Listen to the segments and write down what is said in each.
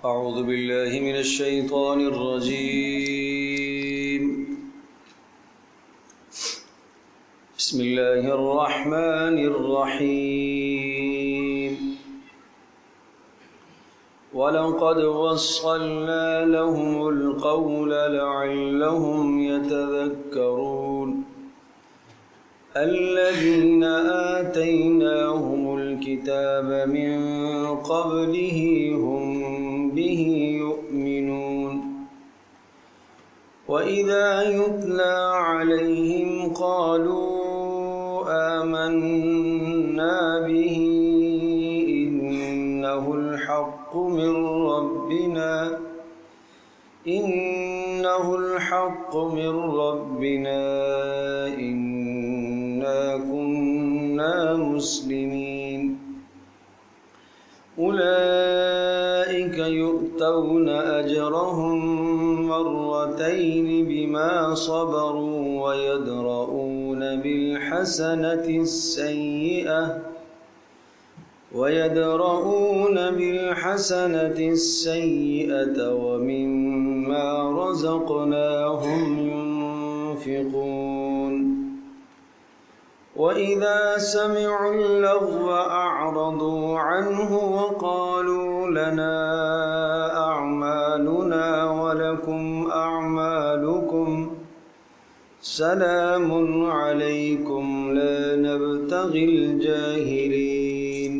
أعوذ بالله من الشيطان الرجيم. بسم الله الرحمن الرحيم. ولقد وصلنا لهم القول لعلهم يتذكرون. الذين آتيناهم الكتاب من قبله هم به يؤمنون. وإذا يتلى عليهم قالوا آمنا به إنه الحق من ربنا إنا كنا مسلمين. أولئك يؤتون أجرهم مرتين بما صبروا ويدرؤون بالحسنة السيئة ومما رزقناهم ينفقون. وإذا سمعوا اللغو أعرضوا عنه وقالوا لنا أعمالنا ولكم أعمالكم سلام عليكم لا نبتغي الجاهلين.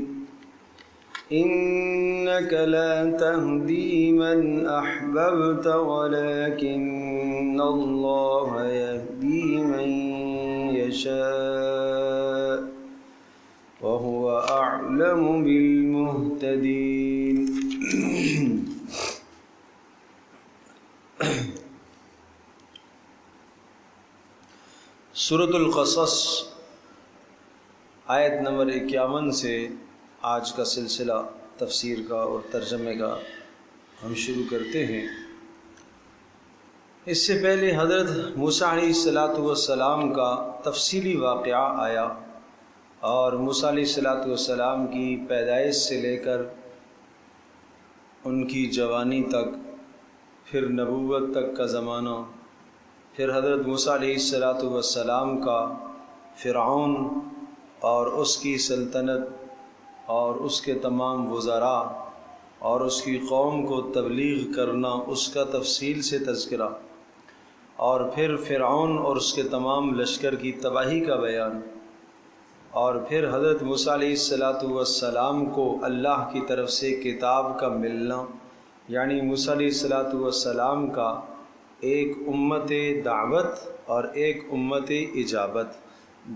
إنك لا تهدي من أحببت ولكن الله يهدي من يشاء وهو أعلم بالمهتدين. سورۃ القصص آیت نمبر 51 سے آج کا سلسلہ تفسیر کا اور ترجمے کا ہم شروع کرتے ہیں۔ اس سے پہلے حضرت موسیٰ علیہ السلام کا تفصیلی واقعہ آیا اور موسیٰ علیہ السلام کی پیدائش سے لے کر ان کی جوانی تک، پھر نبوت تک کا زمانہ، پھر حضرت موسیٰ علیہ السلام کا فرعون اور اس کی سلطنت اور اس کے تمام وزراء اور اس کی قوم کو تبلیغ کرنا، اس کا تفصیل سے تذکرہ، اور پھر فرعون اور اس کے تمام لشکر کی تباہی کا بیان، اور پھر حضرت موسیٰ علیہ السلام کو اللہ کی طرف سے کتاب کا ملنا، یعنی موسیٰ علیہ السلام کا ایک امت دعوت اور ایک امت اجابت،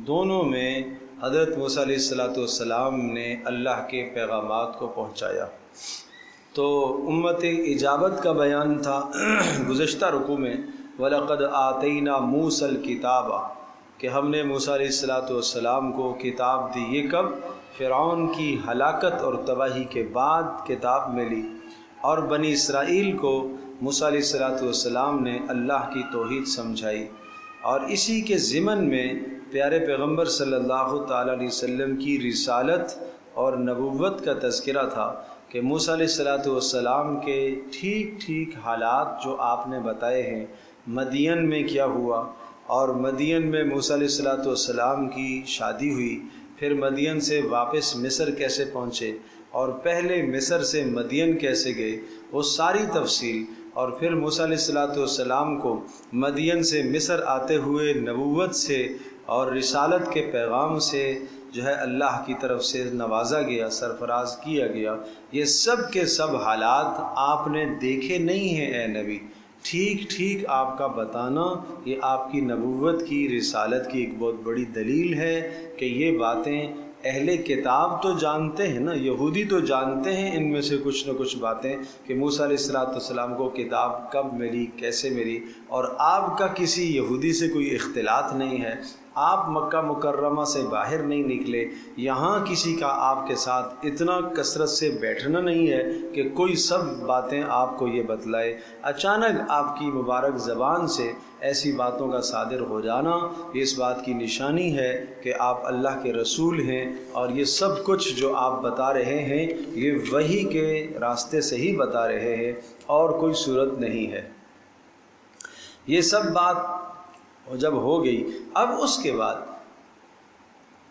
دونوں میں حضرت موسیٰ علیہ السلام نے اللہ کے پیغامات کو پہنچایا۔ تو امت اجابت کا بیان تھا گزشتہ رکوع میں، وَلَقَدْ آتَيْنَا مُوسَى الْكِتَابَ، کہ ہم نے موسیٰ علیہ السلام کو کتاب دی۔ یہ کب؟ فرعون کی ہلاکت اور تباہی کے بعد کتاب ملی، اور بنی اسرائیل کو موسیٰ علیہ السلام نے اللہ کی توحید سمجھائی، اور اسی کے ضمن میں پیارے پیغمبر صلی اللہ تعالیٰ علیہ وسلم کی رسالت اور نبوت کا تذکرہ تھا کہ موسیٰ علیہ السلام کے ٹھیک حالات جو آپ نے بتائے ہیں، مدین میں کیا ہوا، اور مدین میں موسیٰ علیہ السلام کی شادی ہوئی، پھر مدین سے واپس مصر کیسے پہنچے، اور پہلے مصر سے مدین کیسے گئے، وہ ساری تفصیل، اور پھر موسیٰ علیہ السلام کو مدین سے مصر آتے ہوئے نبوت سے اور رسالت کے پیغام سے جو ہے اللہ کی طرف سے نوازا گیا، سرفراز کیا گیا۔ یہ سب کے سب حالات آپ نے دیکھے نہیں ہیں اے نبی، ٹھیک آپ کا بتانا یہ آپ کی نبوت کی، رسالت کی ایک بہت بڑی دلیل ہے کہ یہ باتیں اہل کتاب تو جانتے ہیں نا، یہودی تو جانتے ہیں ان میں سے کچھ نہ کچھ باتیں کہ موسیٰ علیہ السلام کو کتاب کب ملی، کیسے ملی، اور آپ کا کسی یہودی سے کوئی اختلاط نہیں ہے، آپ مکہ مکرمہ سے باہر نہیں نکلے، یہاں کسی کا آپ کے ساتھ اتنا کثرت سے بیٹھنا نہیں ہے کہ کوئی سب باتیں آپ کو یہ بتلائے۔ اچانک آپ کی مبارک زبان سے ایسی باتوں کا صادر ہو جانا یہ اس بات کی نشانی ہے کہ آپ اللہ کے رسول ہیں، اور یہ سب کچھ جو آپ بتا رہے ہیں یہ وحی کے راستے سے ہی بتا رہے ہیں اور کوئی صورت نہیں ہے۔ یہ سب بات جب ہو گئی، اب اس کے بعد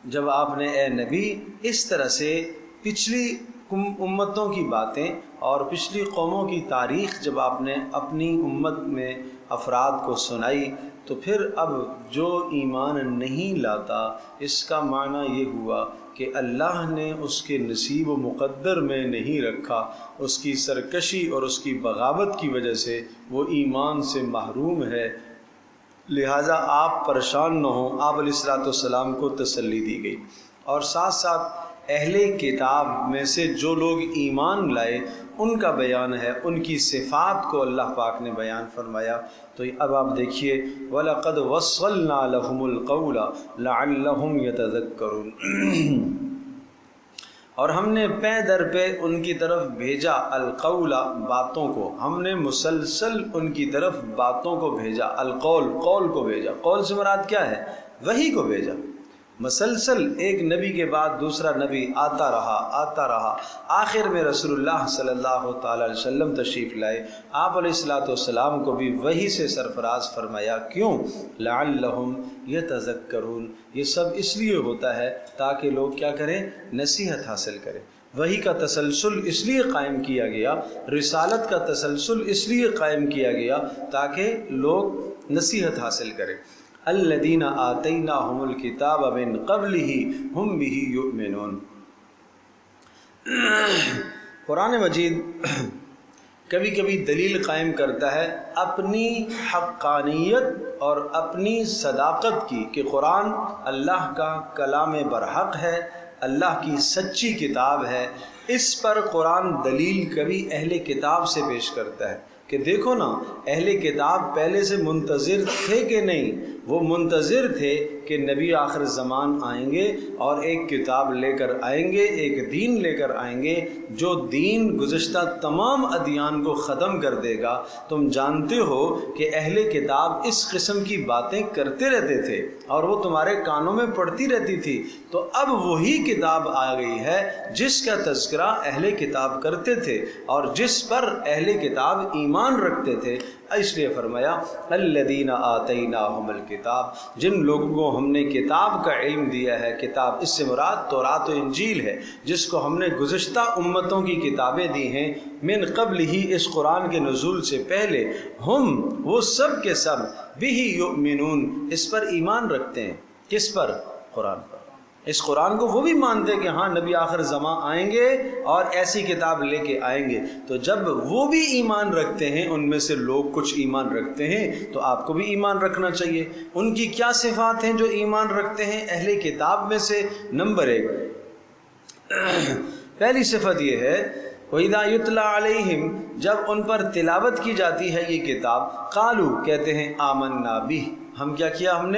جب آپ نے اے نبی اس طرح سے پچھلی امتوں کی باتیں اور پچھلی قوموں کی تاریخ جب آپ نے اپنی امت میں افراد کو سنائی، تو پھر اب جو ایمان نہیں لاتا اس کا معنی یہ ہوا کہ اللہ نے اس کے نصیب و مقدر میں نہیں رکھا، اس کی سرکشی اور اس کی بغاوت کی وجہ سے وہ ایمان سے محروم ہے، لہٰذا آپ پریشان نہ ہوں۔ آپ علیہ السلام کو تسلی دی گئی، اور ساتھ ساتھ اہل کتاب میں سے جو لوگ ایمان لائے ان کا بیان ہے، ان کی صفات کو اللہ پاک نے بیان فرمایا۔ تو اب آپ دیکھیے وَلَقَدْ وَصَّلْنَا لَهُمُ الْقَوْلَ لَعَلَّهُمْ يَتَذَكَّرُونَ، اور ہم نے پے در پہ ان کی طرف بھیجا القول، باتوں کو، ہم نے مسلسل ان کی طرف باتوں کو بھیجا، القول، قول کو بھیجا۔ قول سے مراد کیا ہے؟ وحی کو بھیجا۔ مسلسل ایک نبی کے بعد دوسرا نبی آتا رہا، آخر میں رسول اللہ صلی اللہ تعالی علیہ وسلم تشریف لائے۔ آپ علیہ السلام کو بھی وحی سے سرفراز فرمایا۔ کیوں؟ لعلہم یتذکرون، یہ سب اس لیے ہوتا ہے تاکہ لوگ کیا کریں؟ نصیحت حاصل کریں۔ وحی کا تسلسل اس لیے قائم کیا گیا، رسالت کا تسلسل اس لیے قائم کیا گیا تاکہ لوگ نصیحت حاصل کریں۔ الذین آتیناہم الکتاب من قبلہ ہم بہ یؤمنون۔ قرآن مجید کبھی کبھی دلیل قائم کرتا ہے اپنی حقانیت اور اپنی صداقت کی، کہ قرآن اللہ کا کلام برحق ہے، اللہ کی سچی کتاب ہے۔ اس پر قرآن دلیل کبھی اہل کتاب سے پیش کرتا ہے کہ دیکھو نا، اہل کتاب پہلے سے منتظر تھے کہ نہیں؟ وہ منتظر تھے کہ نبی آخر زمان آئیں گے اور ایک کتاب لے کر آئیں گے، ایک دین لے کر آئیں گے جو دین گزشتہ تمام ادیان کو ختم کر دے گا۔ تم جانتے ہو کہ اہل کتاب اس قسم کی باتیں کرتے رہتے تھے اور وہ تمہارے کانوں میں پڑتی رہتی تھی، تو اب وہی کتاب آ گئی ہے جس کا تذکرہ اہل کتاب کرتے تھے اور جس پر اہل کتاب ایمان رکھتے تھے۔ اس لیے فرمایا الذین آتیناہم الکتاب، جن لوگوں کو ہم نے کتاب کا علم دیا ہے۔ کتاب اس سے مراد تورات و انجیل ہے، جس کو ہم نے گزشتہ امتوں کی کتابیں دی ہیں، من قبل ہی، اس قرآن کے نزول سے پہلے، ہم، وہ سب کے سب، بہ یؤمنون، اس پر ایمان رکھتے ہیں۔ کس پر؟ قرآن پر۔ اس قرآن کو وہ بھی مانتے ہیں کہ ہاں نبی آخر زمان آئیں گے اور ایسی کتاب لے کے آئیں گے۔ تو جب وہ بھی ایمان رکھتے ہیں، ان میں سے لوگ کچھ ایمان رکھتے ہیں، تو آپ کو بھی ایمان رکھنا چاہیے۔ ان کی کیا صفات ہیں جو ایمان رکھتے ہیں اہل کتاب میں سے؟ نمبر 1، پہلی صفت یہ ہے وَإِذَا يُتْلَى عَلَيْهِمْ، جب ان پر تلاوت کی جاتی ہے یہ کتاب، قالوا، کہتے ہیں، آمنا بِهِ، ہم کیا کیا؟ ہم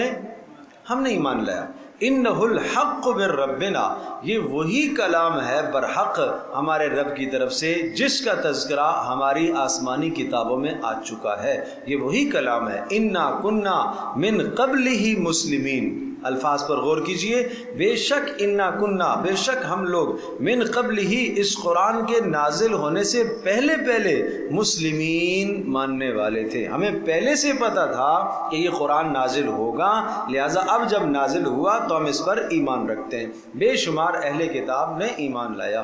نے ایمان لایا۔ اِنَّهُ الْحَقُّ مِن رَّبِّنَا، یہ وہی کلام ہے برحق ہمارے رب کی طرف سے جس کا تذکرہ ہماری آسمانی کتابوں میں آ چکا ہے، یہ وہی کلام ہے۔ اِنَّا كُنَّا مِن قَبْلِهِ مُسْلِمِينَ، الفاظ پر غور کیجئے۔ بے شک انا کننا، بے شک ہم لوگ، من قبل ہی، اس قرآن کے نازل ہونے سے پہلے مسلمین، ماننے والے تھے۔ ہمیں پہلے سے پتہ تھا کہ یہ قرآن نازل ہوگا، لہٰذا اب جب نازل ہوا تو ہم اس پر ایمان رکھتے ہیں۔ بے شمار اہل کتاب نے ایمان لایا۔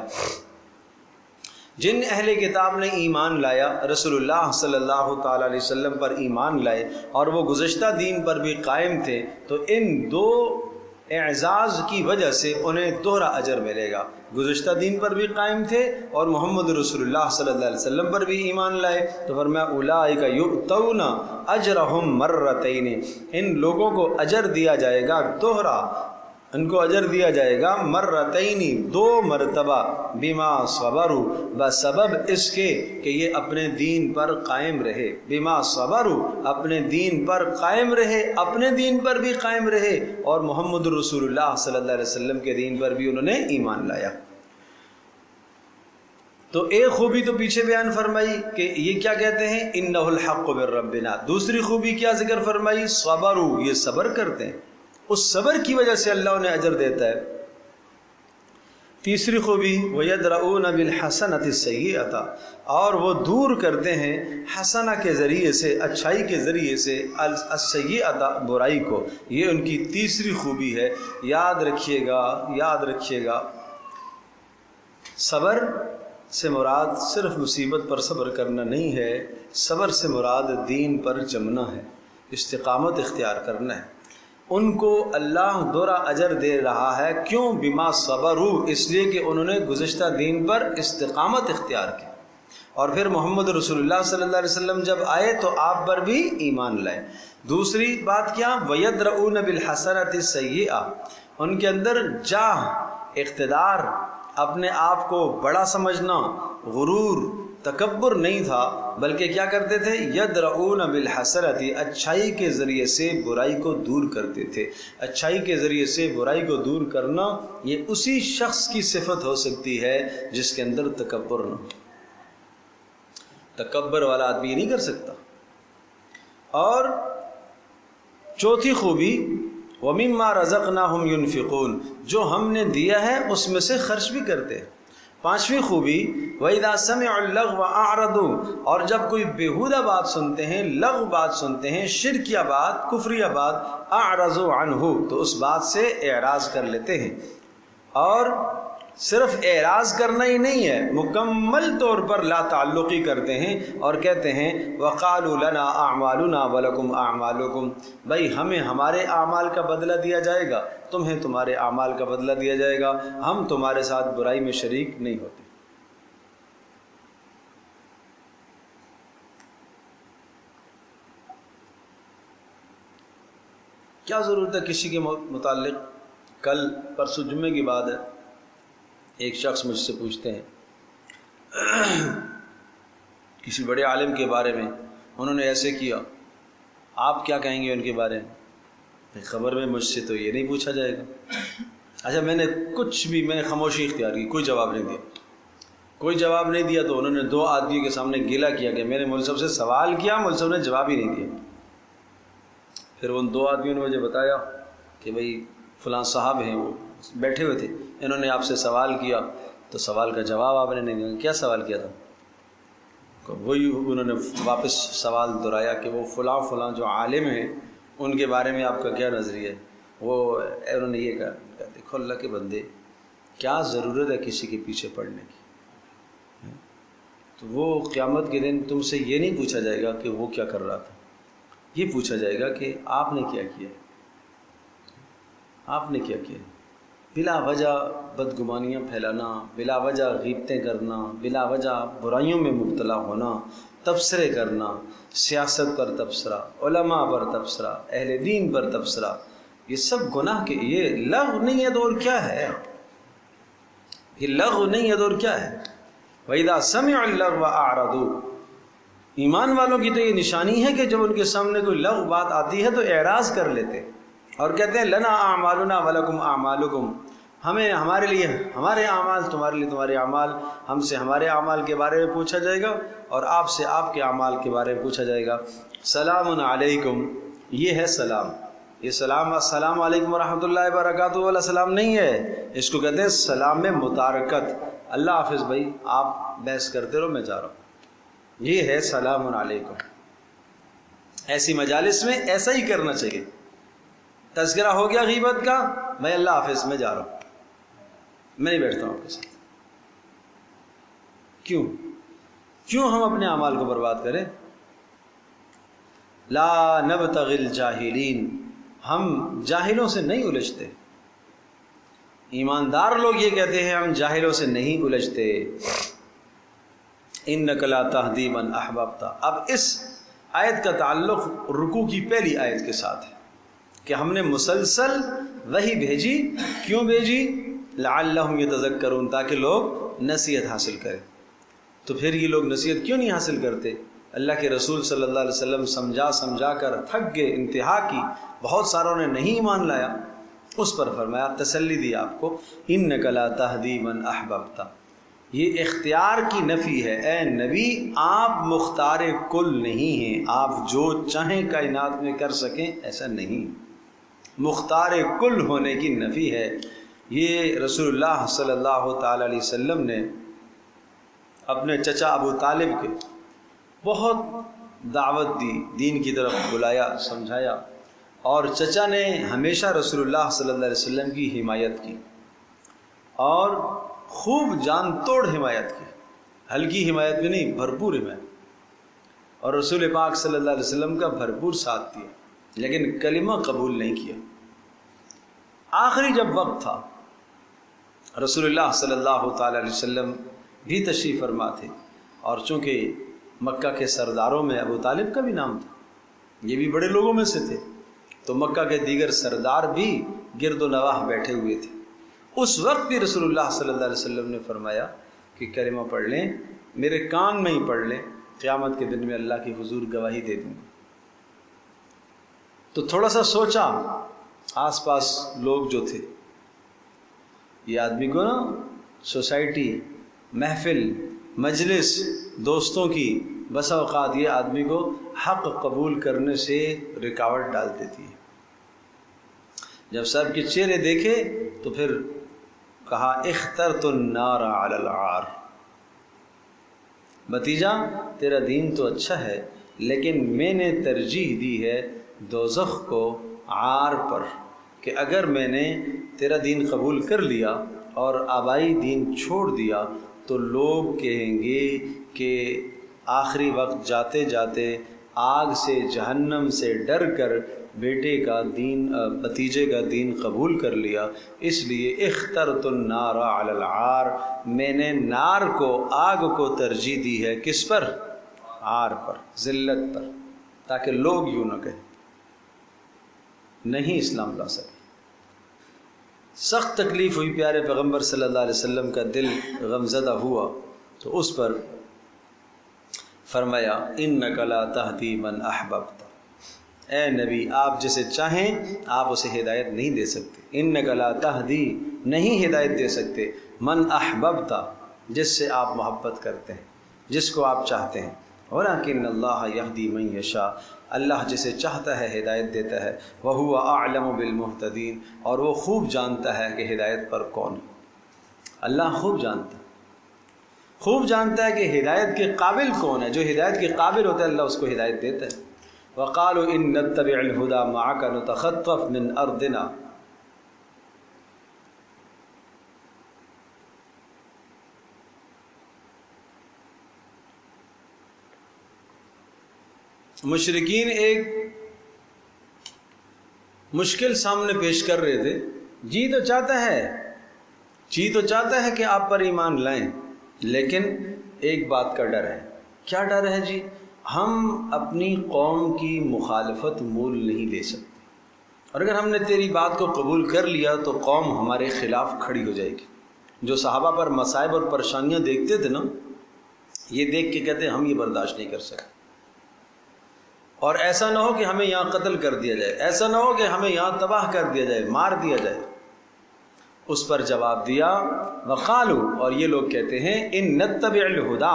جن اہل کتاب نے ایمان لایا، رسول اللہ صلی اللہ تعالی علیہ وسلم پر ایمان لائے اور وہ گزشتہ دین پر بھی قائم تھے، تو ان دو اعزاز کی وجہ سے انہیں دوہرا اجر ملے گا۔ گزشتہ دین پر بھی قائم تھے اور محمد رسول اللہ صلی اللہ علیہ وسلم پر بھی ایمان لائے، تو فرمایا اولئک یؤتون اجرہم مرتین، ان لوگوں کو اجر دیا جائے گا دوہرا، ان کو اجر دیا جائے گا مرتینی 2 مرتبہ بما صبروا بسبب اس کے کہ یہ اپنے دین پر قائم رہے، بما صبروا اپنے دین پر قائم رہے، اپنے دین پر بھی قائم رہے اور محمد رسول اللہ صلی اللہ علیہ وسلم کے دین پر بھی انہوں نے ایمان لایا۔ تو ایک خوبی تو پیچھے بیان فرمائی کہ یہ کیا کہتے ہیں انہ الحق من ربنا، دوسری خوبی کیا ذکر فرمائی صبروا، یہ صبر کرتے ہیں، اس صبر کی وجہ سے اللہ انہیں اجر دیتا ہے۔ تیسری خوبی وَيَدْرَؤُونَ بِالْحَسَنَةِ السَّيِّئَةَ، اور وہ دور کرتے ہیں حسنہ کے ذریعے سے، اچھائی کے ذریعے سے، السَّيِّئَةَ برائی کو، یہ ان کی تیسری خوبی ہے۔ یاد رکھیے گا، یاد رکھیے گا، صبر سے مراد صرف مصیبت پر صبر کرنا نہیں ہے، صبر سے مراد دین پر جمنا ہے، استقامت اختیار کرنا ہے۔ ان کو اللہ دوہرا اجر دے رہا ہے، کیوں؟ بما صبروا، اس لیے کہ انہوں نے گزشتہ دین پر استقامت اختیار کی، اور پھر محمد رسول اللہ صلی اللہ علیہ وسلم جب آئے تو آپ پر بھی ایمان لائے۔ دوسری بات کیا؟ وَيَدْرَؤُونَ بِالْحَسَنَةِ السَّيِّئَةِ، ان کے اندر جاہ، اقتدار، اپنے آپ کو بڑا سمجھنا، غرور، تکبر نہیں تھا، بلکہ کیا کرتے تھے؟ یدرؤون بالحسنۃ، اچھائی کے ذریعے سے برائی کو دور کرتے تھے۔ اچھائی کے ذریعے سے برائی کو دور کرنا یہ اسی شخص کی صفت ہو سکتی ہے جس کے اندر تکبر نہ ہو۔ تکبر والا آدمی نہیں کر سکتا۔ اور چوتھی خوبی وَمِمَّا رَزَقْنَاهُمْ يُنْفِقُونَ، جو ہم نے دیا ہے اس میں سے خرچ بھی کرتے ہیں۔ پانچویں خوبی وَإِذَا سَمِعُوا اللَّغْوَ أَعْرَضُوا، اور جب کوئی بیہودہ بات سنتے ہیں، لغو بات سنتے ہیں، شرکیہ بات، کفریہ بات، أَعْرَضُوا عَنْهُ، تو اس بات سے اعراض کر لیتے ہیں۔ اور صرف اعراض کرنا ہی نہیں ہے، مکمل طور پر لا تعلقی کرتے ہیں اور کہتے ہیں وَقَالُوا لَنَا أَعْمَالُنَا وَلَكُمْ أَعْمَالُكُمْ، بھائی ہمیں ہمارے اعمال کا بدلہ دیا جائے گا، تمہیں تمہارے اعمال کا بدلہ دیا جائے گا، ہم تمہارے ساتھ برائی میں شریک نہیں ہوتے۔ کیا ضرورت ہے کسی کے متعلق؟ کل پرسوں جمعے کی بات ہے، ایک شخص مجھ سے پوچھتے ہیں کسی بڑے عالم کے بارے میں، انہوں نے ایسے کیا، آپ کیا کہیں گے ان کے بارے میں؟ خبر میں مجھ سے تو یہ نہیں پوچھا جائے گا۔ اچھا، میں نے خاموشی اختیار کی، کوئی جواب نہیں دیا، کوئی جواب نہیں دیا۔ تو انہوں نے 2 آدمیوں کے سامنے گیلا کیا کہ میں نے مولوی صاحب سے سوال کیا، مولوی صاحب نے جواب ہی نہیں دیا۔ پھر ان 2 آدمیوں نے مجھے بتایا کہ بھئی فلاں صاحب ہیں، وہ بیٹھے ہوئے تھے، انہوں نے آپ سے سوال کیا تو سوال کا جواب آپ نے نہیں دیا۔ کیا سوال کیا تھا؟ وہی انہوں نے واپس سوال دہرایا کہ وہ فلاں فلاں جو عالم ہیں ان کے بارے میں آپ کا کیا نظریہ ہے؟ وہ انہوں نے یہ کہا، دیکھو اللہ کے بندے، کیا ضرورت ہے کسی کے پیچھے پڑنے کی؟ تو وہ قیامت کے دن تم سے یہ نہیں پوچھا جائے گا کہ وہ کیا کر رہا تھا، یہ پوچھا جائے گا کہ آپ نے کیا کیا، آپ نے کیا کیا۔ بلا وجہ بدگمانیاں پھیلانا، بلا وجہ غیبتیں کرنا، بلا وجہ برائیوں میں مبتلا ہونا، تبصرے کرنا، سیاست پر تبصرہ، علماء پر تبصرہ، اہل دین پر تبصرہ، یہ سب گناہ کے، یہ لغو نہیں ہے تو اور کیا ہے؟ یہ لغو نہیں ہے تو اور کیا ہے؟ وَإِذَا سَمِعُوا اللَّغْوَ أَعْرَضُوا، ایمان والوں کی تو یہ نشانی ہے کہ جب ان کے سامنے کوئی لغو بات آتی ہے تو اعراض کر لیتے اور کہتے ہیں لنا اعمالنا ولکم اعمالکم، ہمیں ہمارے لیے ہمارے اعمال، تمہارے لیے تمہارے اعمال، ہم سے ہمارے اعمال کے بارے میں پوچھا جائے گا اور آپ سے آپ کے اعمال کے بارے میں پوچھا جائے گا۔ سلام علیکم، یہ ہے سلام، یہ سلام السلام علیکم ورحمۃ اللہ وبرکاتہ والا سلام نہیں ہے، اس کو کہتے ہیں سلام میں متارکت۔ اللہ حافظ بھائی، آپ بحث کرتے رہو، میں جا رہا ہوں، یہ ہے سلام علیکم۔ ایسی مجالس میں ایسا ہی کرنا چاہیے۔ تذکرہ ہو گیا غیبت کا، میں اللہ حافظ میں جا رہا ہوں، میں نہیں بیٹھتا ہوں آپ کے ساتھ۔ کیوں ہم اپنے اعمال کو برباد کریں؟ لا نبتغی الجاہلین، ہم جاہلوں سے نہیں الجھتے۔ ایماندار لوگ یہ کہتے ہیں ہم جاہلوں سے نہیں الجھتے۔ انک لا تہدی من احببت۔ اب اس آیت کا تعلق رکوع کی پہلی آیت کے ساتھ ہے کہ ہم نے مسلسل وحی بھیجی. کیوں بھیجی؟ لعلہم یتذکرون، تاکہ لوگ نصیحت حاصل کریں. تو پھر یہ لوگ نصیحت کیوں نہیں حاصل کرتے؟ اللہ کے رسول صلی اللہ علیہ وسلم سمجھا کر تھک گئے، انتہا کی، بہت ساروں نے نہیں ایمان لایا. اس پر فرمایا، تسلی دی آپ کو، انک لا تہدی من احببت. یہ اختیار کی نفی ہے. اے نبی آپ مختار کل نہیں ہیں، آپ جو چاہیں کائنات میں کر سکیں ایسا نہیں. مختار کل ہونے کی نفی ہے. یہ رسول اللہ صلی اللہ تعالی علیہ وسلم نے اپنے چچا ابو طالب کے بہت دعوت دی، دین کی طرف بلایا، سمجھایا، اور چچا نے ہمیشہ رسول اللہ صلی اللہ علیہ وسلم کی حمایت کی اور خوب جان توڑ حمایت کی. ہلکی حمایت میں نہیں، بھرپور حمایت. اور رسول پاک صلی اللہ علیہ وسلم کا بھرپور ساتھ دیا، لیکن کلمہ قبول نہیں کیا. آخری جب وقت تھا، رسول اللہ صلی اللہ تعالی علیہ وسلم بھی تشریف فرما تھے، اور چونکہ مکہ کے سرداروں میں ابو طالب کا بھی نام تھا، یہ بھی بڑے لوگوں میں سے تھے، تو مکہ کے دیگر سردار بھی گرد و نواح بیٹھے ہوئے تھے. اس وقت بھی رسول اللہ صلی اللہ علیہ وسلم نے فرمایا کہ کلمہ پڑھ لیں، میرے کان میں ہی پڑھ لیں، قیامت کے دن میں اللہ کی حضور گواہی دے دوں گا. تو تھوڑا سا سوچا، آس پاس لوگ جو تھے، یہ آدمی کو نا سوسائٹی، محفل، مجلس، دوستوں کی بسا اوقات یہ آدمی کو حق قبول کرنے سے رکاوٹ ڈال دیتی ہے. جب سب کے چہرے دیکھے تو پھر کہا، اخترت النار علی العار. بھتیجا تیرا دین تو اچھا ہے، لیکن میں نے ترجیح دی ہے دوزخ کو عار پر، کہ اگر میں نے تیرا دین قبول کر لیا اور آبائی دین چھوڑ دیا تو لوگ کہیں گے کہ آخری وقت جاتے جاتے آگ سے، جہنم سے ڈر کر بیٹے کا دین، بھتیجے کا دین قبول کر لیا. اس لیے اخترت النار علی العار، میں نے نار کو، آگ کو ترجیح دی ہے. کس پر؟ عار پر، ذلت پر، تاکہ لوگ یوں نہ کہیں. نہیں اسلام لا سکے. سخت تکلیف ہوئی، پیارے پیغمبر صلی اللہ علیہ وسلم کا دل غمزدہ ہوا، تو اس پر فرمایا، انک لا تہدی من احببت. اے نبی آپ جسے چاہیں آپ اسے ہدایت نہیں دے سکتے. انک لا تہدی، نہیں ہدایت دے سکتے، من احببت، جس سے آپ محبت کرتے ہیں، جس کو آپ چاہتے ہیں. ولکن اللہ یہدی من یشاء، اللہ جسے چاہتا ہے ہدایت دیتا ہے. وہو اعلم بالمہتدین، اور وہ خوب جانتا ہے کہ ہدایت پر کون ہے. اللہ خوب جانتا ہے، خوب جانتا ہے کہ ہدایت کے قابل کون ہے. جو ہدایت کے قابل ہوتا ہے اللہ اس کو ہدایت دیتا ہے. وقالوا ان نتبع الہدی معک نتخطف من ارضنا. مشرکین ایک مشکل سامنے پیش کر رہے تھے. جی تو چاہتا ہے کہ آپ پر ایمان لائیں، لیکن ایک بات کا ڈر ہے. کیا ڈر ہے جی؟ ہم اپنی قوم کی مخالفت مول نہیں لے سکتے، اور اگر ہم نے تیری بات کو قبول کر لیا تو قوم ہمارے خلاف کھڑی ہو جائے گی. جو صحابہ پر مصائب اور پریشانیاں دیکھتے تھے نا، یہ دیکھ کے کہتے ہیں ہم یہ برداشت نہیں کر سکتے. اور ایسا نہ ہو کہ ہمیں یہاں قتل کر دیا جائے، ایسا نہ ہو کہ ہمیں یہاں تباہ کر دیا جائے، مار دیا جائے. اس پر جواب دیا، وقالوا، اور یہ لوگ کہتے ہیں، ان نتبع الہدی،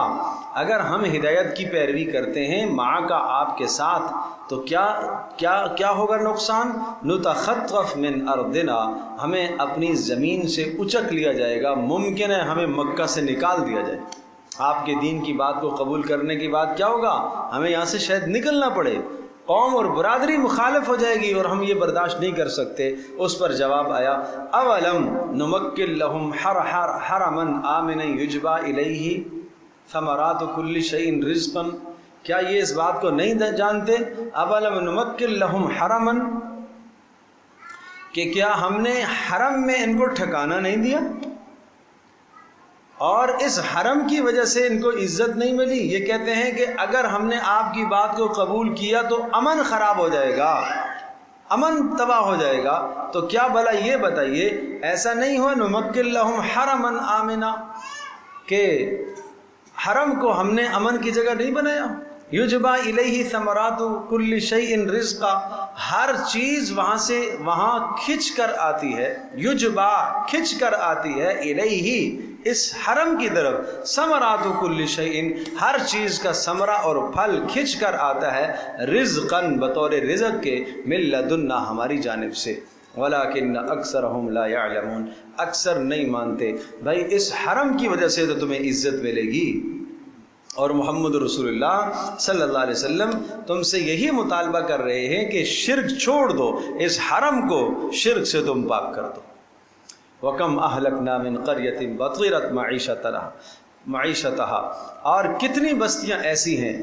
اگر ہم ہدایت کی پیروی کرتے ہیں معک، آپ کے ساتھ، تو کیا ہوگا نقصان؟ نتخطف من ارضنا، ہمیں اپنی زمین سے اچک لیا جائے گا، ممکن ہے ہمیں مکہ سے نکال دیا جائے. آپ کے دین کی بات کو قبول کرنے کے بعد کیا ہوگا؟ ہمیں یہاں سے شاید نکلنا پڑے، قوم اور برادری مخالف ہو جائے گی، اور ہم یہ برداشت نہیں کر سکتے. اس پر جواب آیا، اولم نمکن لہم حرما آمنا یجبا الیہ ثمرات کل شیء رزقا. کیا یہ اس بات کو نہیں جانتے؟ اولم نمکن لہم حرما، کہ کیا ہم نے حرم میں ان کو ٹھکانہ نہیں دیا، اور اس حرم کی وجہ سے ان کو عزت نہیں ملی. یہ کہتے ہیں کہ اگر ہم نے آپ کی بات کو قبول کیا تو امن خراب ہو جائے گا، امن تباہ ہو جائے گا تو کیا بھلا یہ بتائیے ایسا نہیں ہوا نمکن لہم حرما آمنا کہ حرم کو ہم نے امن کی جگہ نہیں بنایا؟ یجبا الیہ ثمرات کل شیء رزقا، ہر چیز وہاں سے وہاں کھنچ کر آتی ہے، یجبا کھنچ کر آتی ہے، الیہ اس حرم کی طرف، ثمرات کل شیء ہر چیز کا ثمرہ اور پھل کھنچ کر آتا ہے، رزقاً بطور رزق کے، من لدنا ہماری جانب سے، ولیکن اکثرہم لا یعلمون اکثر نہیں مانتے۔ بھائی اس حرم کی وجہ سے تو تمہیں عزت ملے گی، اور محمد رسول اللہ صلی اللہ علیہ وسلم تم سے یہی مطالبہ کر رہے ہیں کہ شرک چھوڑ دو، اس حرم کو شرک سے تم پاک کر دو۔ وَكَمْ أَهْلَكْنَا مِنْ قَرْيَةٍ بَطِرَتْ مَعِيشَتَهَا، اور کتنی بستیاں ایسی ہیں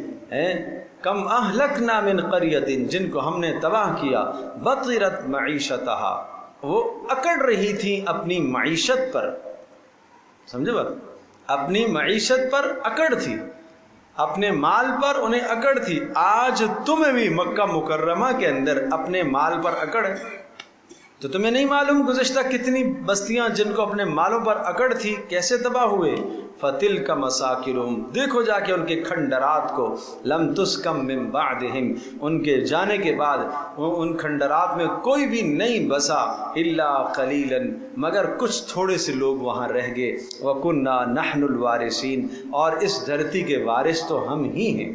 کم اہلکنا من قریۃ جن کو ہم نے تباہ کیا، بطرت معیشتها وہ اکڑ رہی تھیں اپنی معیشت پر، سمجھے بات، اپنی معیشت پر اکڑ تھی، اپنے مال پر انہیں اکڑ تھی۔ آج تمہیں بھی مکہ مکرمہ کے اندر اپنے مال پر اکڑ ہے، تو تمہیں نہیں معلوم گزشتہ کتنی بستیاں جن کو اپنے مالوں پر اکڑ تھی کیسے تباہ ہوئے؟ فَتِلْكَ مَسَاكِنُهُمْ دیکھو جا کے ان کے کھنڈرات کو، لَمْ تُسْكَمْ مِنْ بَعْدِهِمْ ان کے جانے کے بعد ان کھنڈرات میں کوئی بھی نہیں بسا، إِلَّا قَلِيلًا مگر کچھ تھوڑے سے لوگ وہاں رہ گئے، وَكُنَّا نَحْنُ الْوَارِثِينَ اور اس دھرتی کے وارث تو ہم ہی ہیں۔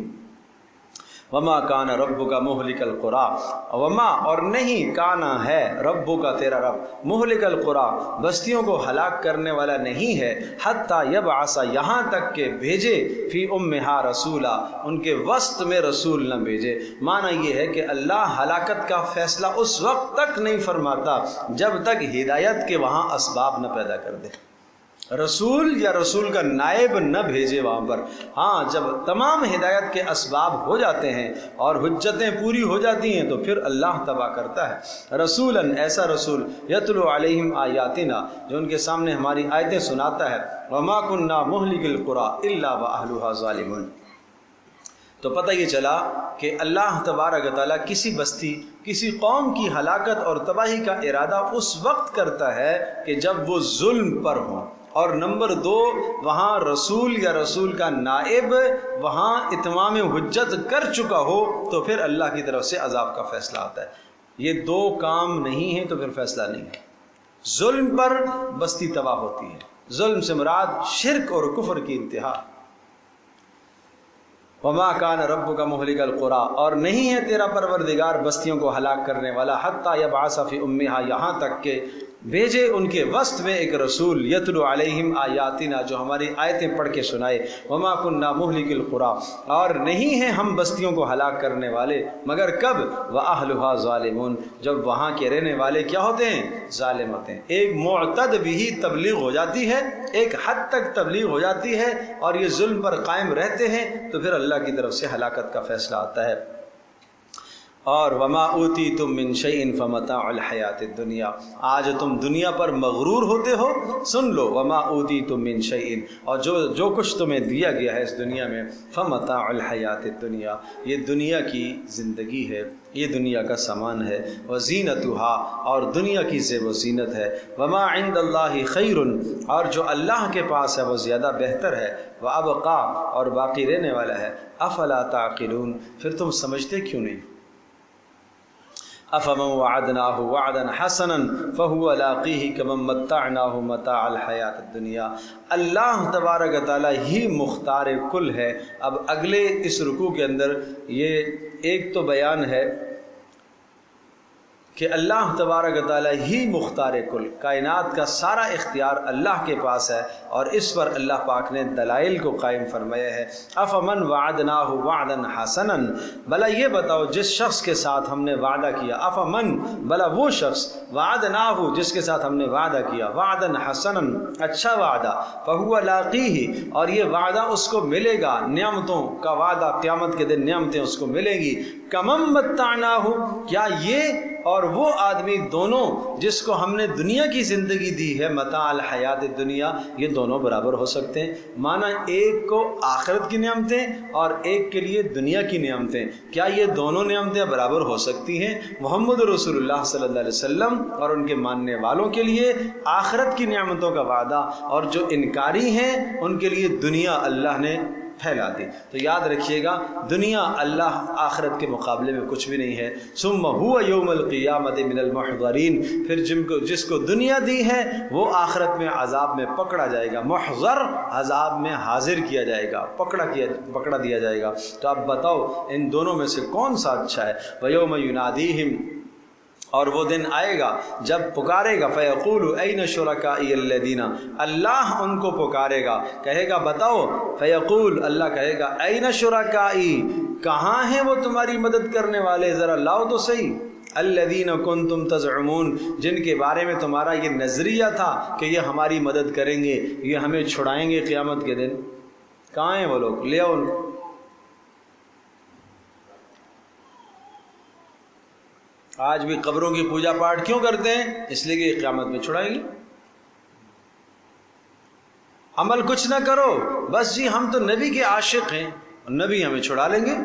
وما کان ربک مہلک القری، وما اور نہیں کانا ہے ربک تیرا رب مہلک القری بستیوں کو ہلاک کرنے والا نہیں ہے، حتی یبعث یہاں تک کہ بھیجے فی امہا رسولا ان کے وسط میں رسول نہ بھیجے۔ معنی یہ ہے کہ اللہ ہلاکت کا فیصلہ اس وقت تک نہیں فرماتا جب تک ہدایت کے وہاں اسباب نہ پیدا کر دے، رسول یا رسول کا نائب نہ بھیجے وہاں پر۔ ہاں جب تمام ہدایت کے اسباب ہو جاتے ہیں اور حجتیں پوری ہو جاتی ہیں تو پھر اللہ تباہ کرتا ہے۔ رسولاً ایسا رسول یتلو علیہم آیاتنا جو ان کے سامنے ہماری آیتیں سناتا ہے، وما کننا مہلک القری الا واہلھا ظالمون۔ تو پتہ یہ چلا کہ اللہ تبارک و تعالیٰ کسی بستی کسی قوم کی ہلاکت اور تباہی کا ارادہ اس وقت کرتا ہے کہ جب وہ ظلم پر ہوں، اور نمبر 2 وہاں رسول یا رسول کا نائب وہاں اتمام حجت کر چکا ہو تو پھر اللہ کی طرف سے عذاب کا فیصلہ آتا ہے۔ یہ 2 کام نہیں ہیں تو پھر فیصلہ نہیں ہے۔ ظلم پر بستی تباہ ہوتی ہے، ظلم سے مراد شرک اور کفر کی انتہا۔ وما کان ربک مہلک القری اور نہیں ہے تیرا پروردگار بستیوں کو ہلاک کرنے والا، حتی یبعث فی امہا یہاں تک کہ بھیجے ان کے وسط میں ایک رسول، یتلو علیہم آیاتنا جو ہماری آیتیں پڑھ کے سنائے، وما کننا مہلک القری اور نہیں ہیں ہم بستیوں کو ہلاک کرنے والے مگر کب، واہلھا ظالمون جب وہاں کے رہنے والے کیا ہوتے ہیں؟ ظالم ہوتے ہیں۔ ایک معتد بھی تبلیغ ہو جاتی ہے، ایک حد تک تبلیغ ہو جاتی ہے اور یہ ظلم پر قائم رہتے ہیں تو پھر اللہ کی طرف سے ہلاکت کا فیصلہ آتا ہے۔ اور وما اوتیتم من شیء فمتاع الحیات الدنیا آج تم دنیا پر مغرور ہوتے ہو، سن لو وما اوتیتم من شیء اور جو کچھ تمہیں دیا گیا ہے اس دنیا میں، فمتاع الحیات الدنیا یہ دنیا کی زندگی ہے، یہ دنیا کا سامان ہے، وزینتها اور دنیا کی زیب و زینت ہے، وما عند اللہ خیر اور جو اللہ کے پاس ہے وہ زیادہ بہتر ہے، وابقا اور باقی رہنے والا ہے، افلا تعقلون پھر تم سمجھتے کیوں نہیں؟ افمن وعدناه وعدا حسنا فهو لاقيه كمن متعناه متاع الحیات الدنیا اللہ تبارک و تعالی ہی مختار کل ہے۔ اب اگلے اس رکوع کے اندر یہ ایک تو بیان ہے کہ اللہ تبارک و تعالی ہی مختار کل، کائنات کا سارا اختیار اللہ کے پاس ہے اور اس پر اللہ پاک نے دلائل کو قائم فرمایا ہے۔ افمن وعدناہ وعدا حسنا بلا یہ بتاؤ جس شخص کے ساتھ ہم نے وعدہ کیا، افمن بلا وہ شخص وعدناہ جس کے ساتھ ہم نے وعدہ کیا، وعدا حسنا اچھا وعدہ، فہو لاقیہ اور یہ وعدہ اس کو ملے گا، نعمتوں کا وعدہ قیامت کے دن نعمتیں اس کو ملیں گی، کمن متعناہ کیا یہ اور وہ آدمی دونوں جس کو ہم نے دنیا کی زندگی دی ہے متاع الحیات دنیا، یہ دونوں برابر ہو سکتے ہیں؟ مانا ایک کو آخرت کی نعمتیں اور ایک کے لیے دنیا کی نعمتیں، کیا یہ دونوں نعمتیں برابر ہو سکتی ہیں؟ محمد رسول اللہ صلی اللہ علیہ وسلم اور ان کے ماننے والوں کے لیے آخرت کی نعمتوں کا وعدہ، اور جو انکاری ہیں ان کے لیے دنیا اللہ نے پھیلا دی۔ تو یاد رکھیے گا، دنیا اللہ آخرت کے مقابلے میں کچھ بھی نہیں ہے۔ ثم هو یوم القیامت من المحضرین، پھر جس کو دنیا دی ہے وہ آخرت میں عذاب میں پکڑا جائے گا۔ محضر عذاب میں حاضر کیا جائے گا، پکڑا دیا جائے گا۔ تو اب بتاؤ ان دونوں میں سے کون سا اچھا ہے؟ وَيَوْمَ يُنَادِيهِمْ، اور وہ دن آئے گا جب پکارے گا، فَيَقُولُ أَيْنَ شُرَكَائِيَ الَّذِينَ، اللہ ان کو پکارے گا، کہے گا بتاؤ، فَيَقُول، اللہ کہے گا أَيْنَ شُرَكَائِي، کہاں ہیں وہ تمہاری مدد کرنے والے، ذرا لاؤ تو صحیح، الَّذِينَ كُنْتُمْ تَزْعُمُونَ، جن کے بارے میں تمہارا یہ نظریہ تھا کہ یہ ہماری مدد کریں گے، یہ ہمیں چھڑائیں گے قیامت کے دن، کہاں ہیں وہ لوگ؟ لے آؤ ان کو۔ آج بھی قبروں کی پوجا پاٹ کیوں کرتے ہیں؟ اس لیے کہ قیامت میں چھڑائیں گے۔ عمل کچھ نہ کرو، بس جی ہم تو نبی کے عاشق ہیں، نبی ہمیں چھڑا لیں گے۔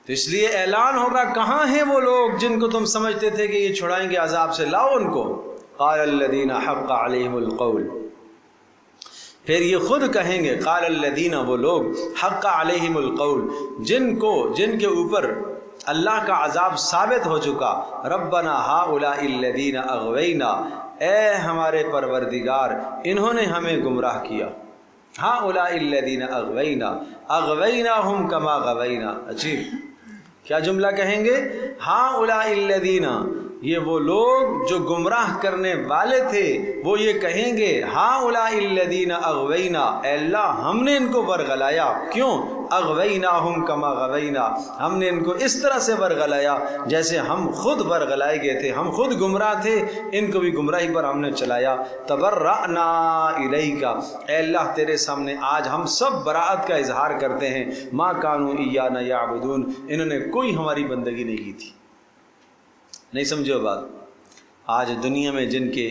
تو اس لیے اعلان ہوگا، کہاں ہیں وہ لوگ جن کو تم سمجھتے تھے کہ یہ چھڑائیں گے عذاب سے، لاؤ ان کو۔ قال الذین حق علیہم القول، پھر یہ خود کہیں گے، قال الذین، وہ لوگ، حق علیہم القول، جن کے اوپر اللہ کا عذاب ثابت ہو چکا، ربنا ہؤلاء الذین اغوینا، اے ہمارے پروردگار انہوں نے ہمیں گمراہ کیا، ہؤلاء الذین اغوینا، اغویناہم کما غوینا، عجیب کیا جملہ کہیں گے، ہؤلاء الذین، یہ وہ لوگ جو گمراہ کرنے والے تھے، وہ یہ کہیں گے، ہؤلاء الذین اغوینا، اے اللہ ہم نے ان کو ورغلایا، کیوں؟ اغویناہم کما غوینا، ہم نے ان کو اس طرح سے ورغلایا جیسے ہم خود ورغلائے گئے تھے، ہم خود گمراہ تھے، ان کو بھی گمراہی پر ہم نے چلایا۔ تبرأنا الیک، اے اللہ تیرے سامنے آج ہم سب براءت کا اظہار کرتے ہیں، ما کانوا ایانا یعبدون، انہوں نے کوئی ہماری بندگی نہیں کی تھی۔ نہیں سمجھو بات؟ آج دنیا میں جن کے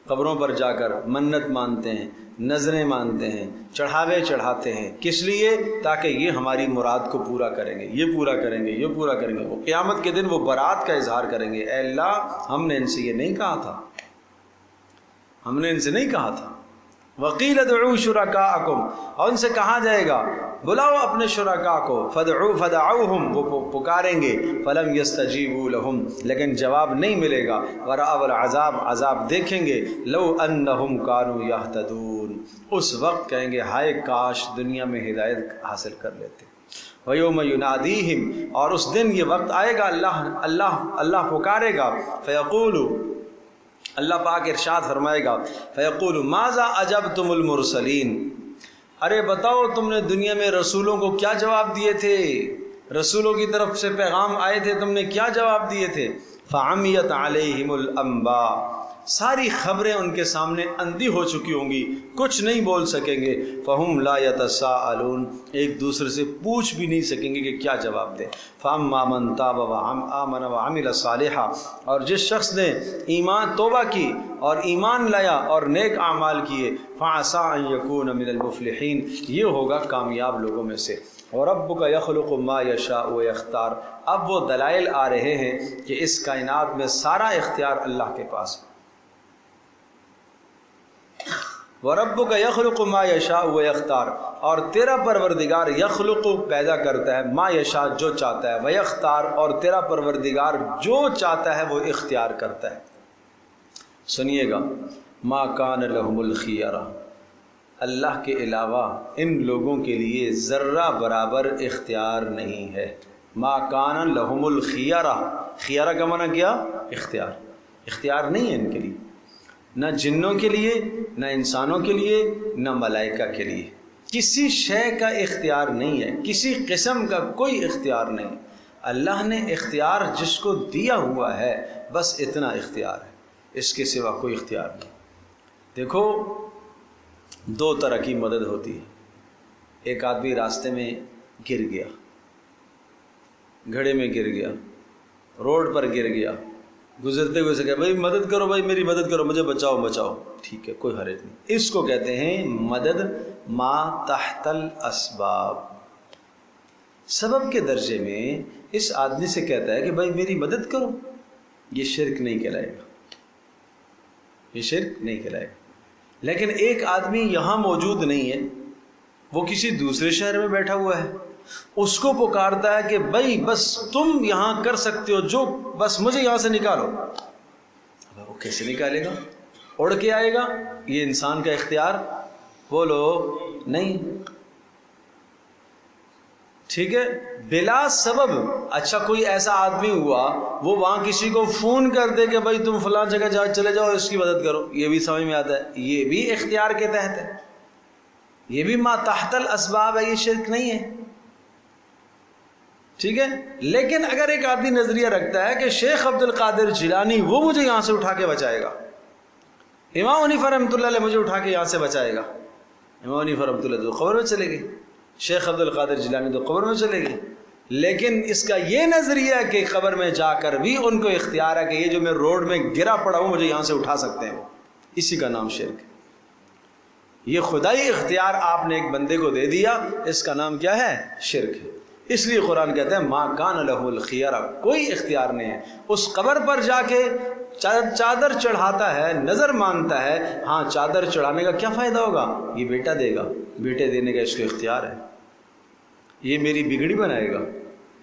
قبروں پر جا کر منت مانتے ہیں، نظریں مانتے ہیں، چڑھاوے چڑھاتے ہیں، کس لیے؟ تاکہ یہ ہماری مراد کو پورا کریں گے، یہ پورا کریں گے، یہ پورا کریں گے، وہ قیامت کے دن وہ برات کا اظہار کریں گے، اے اللہ ہم نے ان سے یہ نہیں کہا تھا، ہم نے ان سے نہیں کہا تھا۔ وقیل ادعوا شرکاءکم، اور ان سے کہا جائے گا بلاؤ اپنے شرکاء کو، فدعوہم، وہ پکاریں گے، فلم یستجیبوا لہم، لیکن جواب نہیں ملے گا، ورأوا العذاب، عذاب دیکھیں گے، لو انہم کانوا یہتدون، اس وقت کہیں گے ہائے کاش دنیا میں ہدایت حاصل کر لیتے۔ وَيَوْمَ يُنَادِيهِمْ، اور اس دن یہ وقت آئے گا، اللہ پکارے گا، فیقول، اللہ پاک ارشاد فرمائے گا، فیقول ماذا اجبتم المرسلین، ارے بتاؤ تم نے دنیا میں رسولوں کو کیا جواب دیے تھے، رسولوں کی طرف سے پیغام آئے تھے، تم نے کیا جواب دیے تھے؟ فعمیت علیہم الانباء، ساری خبریں ان کے سامنے اندھی ہو چکی ہوں گی، کچھ نہیں بول سکیں گے، فہم لا یتساءلون، ایک دوسرے سے پوچھ بھی نہیں سکیں گے کہ کیا جواب دیں۔ فاما من تاب وآمن وعمل صالحا، اور جس شخص نے ایمان توبہ کی اور ایمان لایا اور نیک اعمال کیے، فعسى ان یکون من المفلحین، یہ ہوگا کامیاب لوگوں میں سے۔ وَرَبُّكَ يَخْلُقُ مَا يَشَاءُ وَيَخْتَارُ، اب وہ دلائل آ رہے ہیں کہ اس کائنات میں سارا اختیار اللہ کے پاس ہے۔ وَرَبُّكَ يَخْلُقُ مَا يَشَاءُ وَيَخْتَارُ، اور تیرا پروردگار یخلق پیدا کرتا ہے، ما یشاء جو چاہتا ہے، ویختار اور تیرا پروردگار جو چاہتا ہے وہ اختیار کرتا ہے۔ سنیے گا، ما کان لہم الخیرہ، اللہ کے علاوہ ان لوگوں کے لیے ذرہ برابر اختیار نہیں ہے۔ ما کان لہم الخیرہ، خیرہ کا معنی کیا؟ اختیار، اختیار نہیں ہے ان کے لیے، نہ جنوں کے لیے، نہ انسانوں کے لیے، نہ ملائکہ کے لیے، کسی شے کا اختیار نہیں ہے، کسی قسم کا کوئی اختیار نہیں۔ اللہ نے اختیار جس کو دیا ہوا ہے بس اتنا اختیار ہے، اس کے سوا کوئی اختیار نہیں۔ دیکھو دو طرح کی مدد ہوتی ہے، ایک آدمی راستے میں گر گیا، گھڑے میں گر گیا، روڈ پر گر گیا, گزرتے ہوئے سے کہا بھائی مدد کرو, بھائی میری مدد کرو, مجھے بچاؤ بچاؤ, ٹھیک ہے کوئی حرج نہیں. اس کو کہتے ہیں مدد ما تحت الاسباب. سبب کے درجے میں اس آدمی سے کہتا ہے کہ بھائی میری مدد کرو, یہ شرک نہیں کہلائے گا, یہ شرک نہیں کہلائے گا. لیکن ایک آدمی یہاں موجود نہیں ہے, وہ کسی دوسرے شہر میں بیٹھا ہوا ہے, اس کو پکارتا ہے کہ بھائی بس تم یہاں کر سکتے ہو جو, بس مجھے یہاں سے نکالو. وہ کیسے نکالے گا؟ اڑ کے آئے گا؟ یہ انسان کا اختیار بولو نہیں. ٹھیک ہے, بلا سبب. اچھا کوئی ایسا آدمی ہوا وہ وہاں کسی کو فون کر دے کہ بھائی تم فلاں جگہ چلے جاؤ, اس کی مدد کرو, یہ بھی سمجھ میں آتا ہے, یہ بھی اختیار کے تحت ہے, یہ بھی ما تحت الاسباب ہے, یہ شرک نہیں ہے. ٹھیک ہے. لیکن اگر ایک آدمی نظریہ رکھتا ہے کہ شیخ عبد القادر جیلانی وہ مجھے یہاں سے اٹھا کے بچائے گا, امام حنیفہ رحمۃ اللہ علیہ مجھے اٹھا کے یہاں سے بچائے گا, امام حنیفہ رحمۃ اللہ تو قبر میں چلے گئے, شیخ عبد القادر جیلانی تو قبر میں چلے گئے. لیکن اس کا یہ نظریہ ہے کہ قبر میں جا کر بھی ان کو اختیار ہے کہ یہ جو میں روڈ میں گرا پڑا ہوں مجھے یہاں سے اٹھا سکتے ہیں, اسی کا نام شرک ہے. یہ خدائی اختیار آپ نے ایک بندے کو دے دیا, اس کا نام کیا ہے؟ شرک ہے. اس لیے قرآن کہتا ہے ما کان لہ الخیرہ, کوئی اختیار نہیں ہے. اس قبر پر جا کے چادر چڑھاتا ہے, نظر مانگتا ہے, ہاں چادر چڑھانے کا کیا فائدہ ہوگا؟ یہ بیٹا دے گا, بیٹے دینے کا اس کو اختیار ہے, یہ میری بگڑی بنائے گا,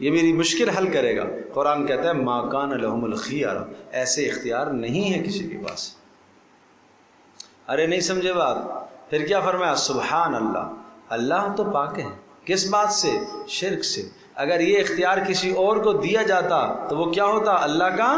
یہ میری مشکل حل کرے گا. قرآن کہتا ہے ما کان لہم الخیرہ, ایسے اختیار نہیں ہے کسی کے پاس. ارے نہیں سمجھے بات؟ پھر کیا فرمایا؟ سبحان اللہ, اللہ تو پاک ہے. کس بات سے؟ شرک سے. اگر یہ اختیار کسی اور کو دیا جاتا تو وہ کیا ہوتا؟ اللہ کا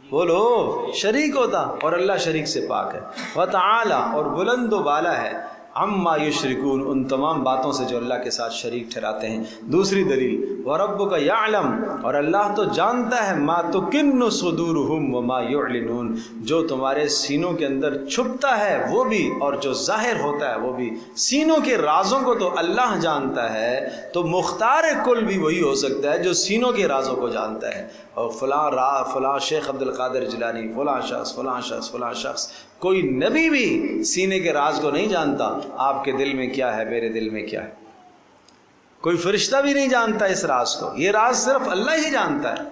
بولو شریک ہوتا, اور اللہ شریک سے پاک ہے. وتعالی, اور بلند و بالا ہے, عما یشرکون, ان تمام باتوں سے جو اللہ کے ساتھ شریک ٹھہراتے ہیں. دوسری دلیل وَرَبُّكَ يَعْلَمُ, اور اللہ تو جانتا ہے مَا تُكِنُّ صُدُورُهُمْ وَمَا يُعْلِنُونَ, جو تمہارے سینوں کے اندر چھپتا ہے وہ بھی اور جو ظاہر ہوتا ہے وہ بھی. سینوں کے رازوں کو تو اللہ جانتا ہے, تو مختار کل بھی وہی ہو سکتا ہے جو سینوں کے رازوں کو جانتا ہے. اور فلاں شیخ عبد القادر جیلانی, فلاں شخص فلاں شخص فلاں شخص, کوئی نبی بھی سینے کے راز کو نہیں جانتا. آپ کے دل میں کیا ہے, میرے دل میں کیا ہے, کوئی فرشتہ بھی نہیں جانتا اس راز کو, یہ راز صرف اللہ ہی جانتا ہے.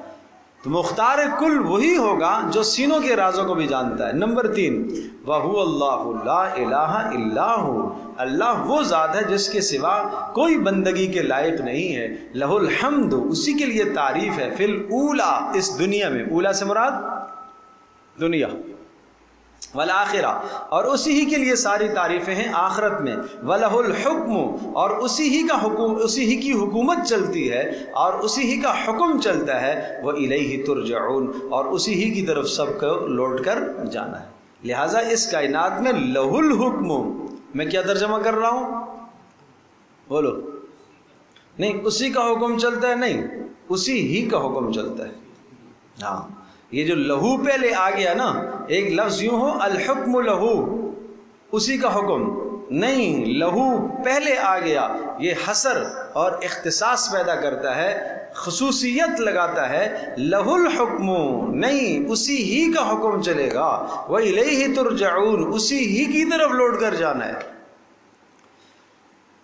تو مختار کل وہی ہوگا جو سینوں کے رازوں کو بھی جانتا ہے. نمبر 3 وَهُوَ اللَّهُ لَا إِلَٰهَ إِلَّا هُوَ, اللہ وہ ذات ہے جس کے سوا کوئی بندگی کے لائق نہیں ہے. لَهُ الْحَمْدُ, اسی کے لیے تعریف ہے. فِي الْأُولَى, اس دنیا میں, اولا سے مراد دنیا, والآخرہ, اور اسی ہی کے لیے ساری تعریفیں ہیں آخرت میں. وَلَهُ الْحُكْمُ, اور اسی ہی کا حکم, اسی ہی کی حکومت چلتی ہے اور اسی ہی کا حکم چلتا ہے. وَإِلَيْهِ تُرْجَعُونَ, اور اسی ہی کی طرف سب کو لوٹ کر جانا ہے. لہٰذا اس کائنات میں لَهُ الْحُكْمُ, میں کیا ترجمہ کر رہا ہوں بولو؟ نہیں اسی کا حکم چلتا ہے, نہیں اسی ہی کا حکم چلتا ہے. ہاں یہ جو لہو پہلے آ گیا نا, ایک لفظ یوں ہو الحکم لہو, اسی کا حکم نہیں, لہو پہلے آ گیا, یہ حصر اور اختصاص پیدا کرتا ہے, خصوصیت لگاتا ہے. لہو الحکم, نہیں اسی ہی کا حکم چلے گا. وَإِلَيْهِ تُرْجَعُونَ, اسی ہی کی طرف لوٹ کر جانا ہے.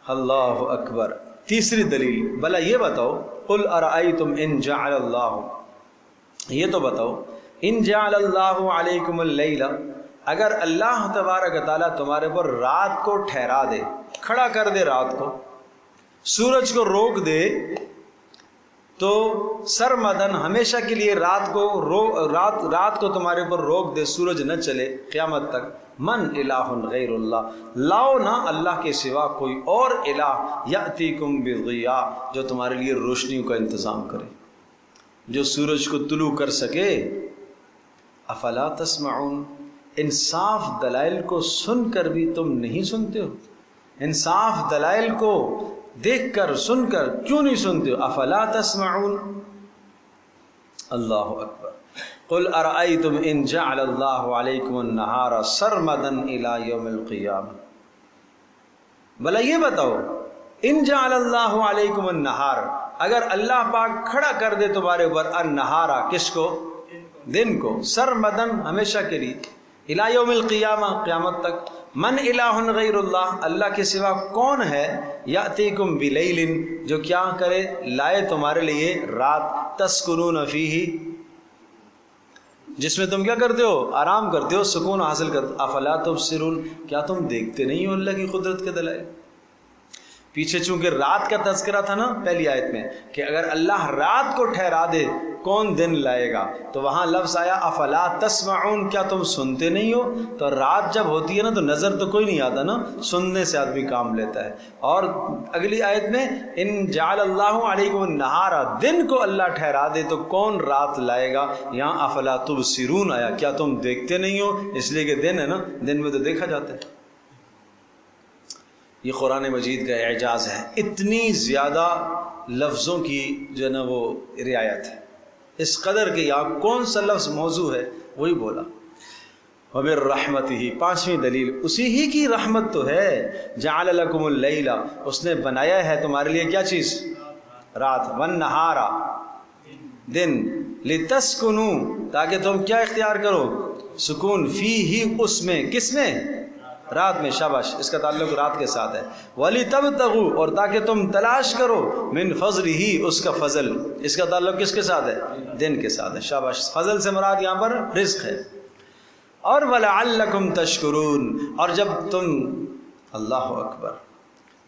اللہ اکبر. تیسری دلیل, بھلا یہ بتاؤ, قُلْ أَرَأَيْتُمْ إِنْ جَعَلَ اللَّهُ, یہ تو بتاؤ, ان جعل اللہ علیکم اللیل, اگر اللہ تبارک تعالیٰ تمہارے پر رات کو ٹھہرا دے, کھڑا کر دے رات کو, سورج کو روک دے, تو سرمدن ہمیشہ کے لیے رات کو تمہارے اوپر روک دے, سورج نہ چلے قیامت تک. من الہ غیر اللہ, لاؤ نہ اللہ کے سوا کوئی اور الہ, یأتیکم بضیاء, جو تمہارے لیے روشنیوں کا انتظام کرے, جو سورج کو طلوع کر سکے. افلا تسمعون, انصاف دلائل کو سن کر بھی تم نہیں سنتے ہو, انصاف دلائل کو دیکھ کر سن کر کیوں نہیں سنتے ہو؟ افلا تسمعون. اللہ اکبر. قل ارأیتم ان جعل اللہ علیکم النہار سرمدا الی یوم القیامہ, بھلا یہ بتاؤ ان جعل اللہ علیکم النہار، اگر اللہ پاک کھڑا کر دے تمہارے اوپر النہارا، کس کو؟ دن کو، سرمدن ہمیشہ کے لیے، الی یوم القیامہ، قیامت تک، من الہ غیر اللہ، اللہ کے سوا کون ہے، یاتیکم بلیل، جو کیا کرے، لائے تمہارے لیے رات، تسکنون فیہ، جس میں تم کیا کرتے ہو، آرام کرتے ہو، سکون حاصل کرتے ہو، افلا تبصرون، کیا تم دیکھتے نہیں ہو اللہ کی قدرت کے دلائل؟ پیچھے چونکہ رات کا تذکرہ تھا نا پہلی آیت میں کہ اگر اللہ رات کو ٹھہرا دے کون دن لائے گا، تو وہاں لفظ آیا افلا تسمعون، کیا تم سنتے نہیں ہو؟ تو رات جب ہوتی ہے نا تو نظر تو کوئی نہیں آتا نا، سننے سے آدمی کام لیتا ہے۔ اور اگلی آیت میں ان جعل اللہ علیکم النہار، دن کو اللہ ٹھہرا دے تو کون رات لائے گا، یہاں افلا تبصرون آیا، کیا تم دیکھتے نہیں ہو؟ اس لیے کہ دن ہے نا، دن میں تو دیکھا جاتا ہے۔ یہ قرآن مجید کا اعجاز ہے، اتنی زیادہ لفظوں کی جو ہے نا وہ رعایت ہے، اس قدر کہ یہاں کون سا لفظ موضوع ہے وہی بولا۔ وَبِالرَّحْمَتِهِ، پانچویں دلیل، اسی ہی کی رحمت تو ہے، جعل لکم اللیل، اس نے بنایا ہے تمہارے لیے کیا چیز، رات، والنہارا، دن، لتسکنوا، تاکہ تم کیا اختیار کرو، سکون، فیہ، اس میں، کس میں، رات میں، شاباش، اس کا تعلق رات کے ساتھ ہے، وَلِتَبْتَغُوا، اور تاکہ تم تلاش کرو، مِنْ فَضْلِهِ، اس کا فضل، اس کا تعلق کس کے ساتھ ہے، دن کے ساتھ ہے، شاباش، فضل سے مراد یہاں پر رزق ہے، اور وَلَعَلَّكُمْ تَشْكُرُونَ، اور جب تم، اللہ اکبر،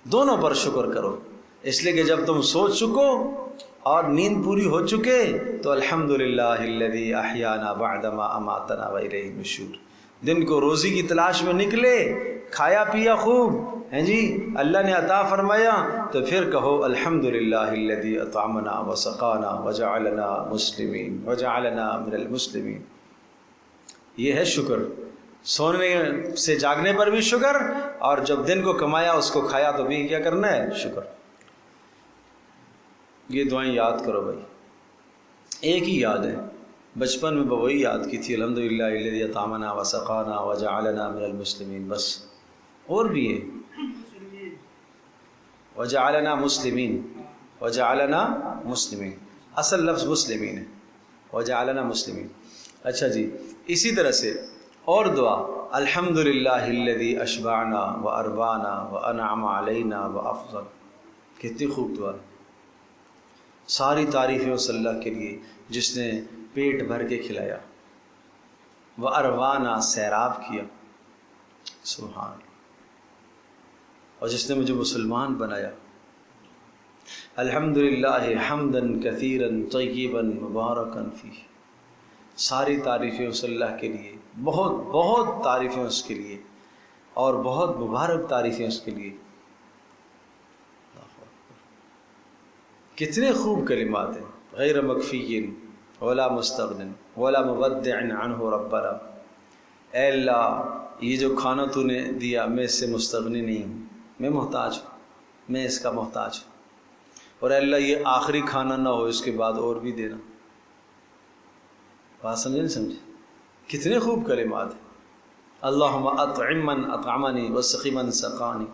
دونوں پر شکر کرو، اس لیے کہ جب تم سو چکو اور نیند پوری ہو چکے تو الحمدللہ الذی احیانا بعدما اماتنا والیہ النشور، دن کو روزی کی تلاش میں نکلے، کھایا پیا خوب، ہیں جی، اللہ نے عطا فرمایا، تو پھر کہو الحمدللہ الذی اطعمنا وسقانا وجعلنا مسلمین وجعلنا من المسلمین، یہ ہے شکر، سونے سے جاگنے پر بھی شکر، اور جب دن کو کمایا اس کو کھایا تو بھی کیا کرنا ہے، شکر۔ یہ دعائیں یاد کرو بھائی، ایک ہی یاد ہے، بچپن میں وہی یاد کی تھی، الحمدللہ الذی اطعمنا وسقانا وجعلنا من المسلمین، بس، اور بھی ہے، وجعلنا مسلمین، وجعلنا مسلمین، اصل لفظ مسلمین ہے، وجعلنا مسلمین۔ اچھا جی، اسی طرح سے اور دعا، الحمدللہ الذی اشبعنا واروانا وانعم علینا وافضل، کتنی خوب دعا ہے، ساری تعریفیں اس اللہ کے لیے جس نے پیٹ بھر کے کھلایا، واروانا، سیراب کیا، سبحان، اور جس نے مجھے مسلمان بنایا، الحمدللہ حمدا کثیرا طیبا مبارکا فیہ، ساری تعریفیں اس اللہ کے لیے، بہت بہت تعریفیں اس کے لیے، اور بہت مبارک تعریفیں اس کے لیے، کتنے خوب کلمات ہیں، غیر مکفی ولا مستغن ولا مبدع عنہ ربنا، اے اللہ یہ جو کھانا تو نے دیا میں اس سے مستغنی نہیں ہوں، میں محتاج ہوں، میں اس کا محتاج ہوں، اور اے اللہ یہ آخری کھانا نہ ہو، اس کے بعد اور بھی دینا۔ بات سمجھے نہیں سمجھے؟ کتنے خوب کلمات ہیں، اللہم اطعم من اطعمنی وسقی من سقانی،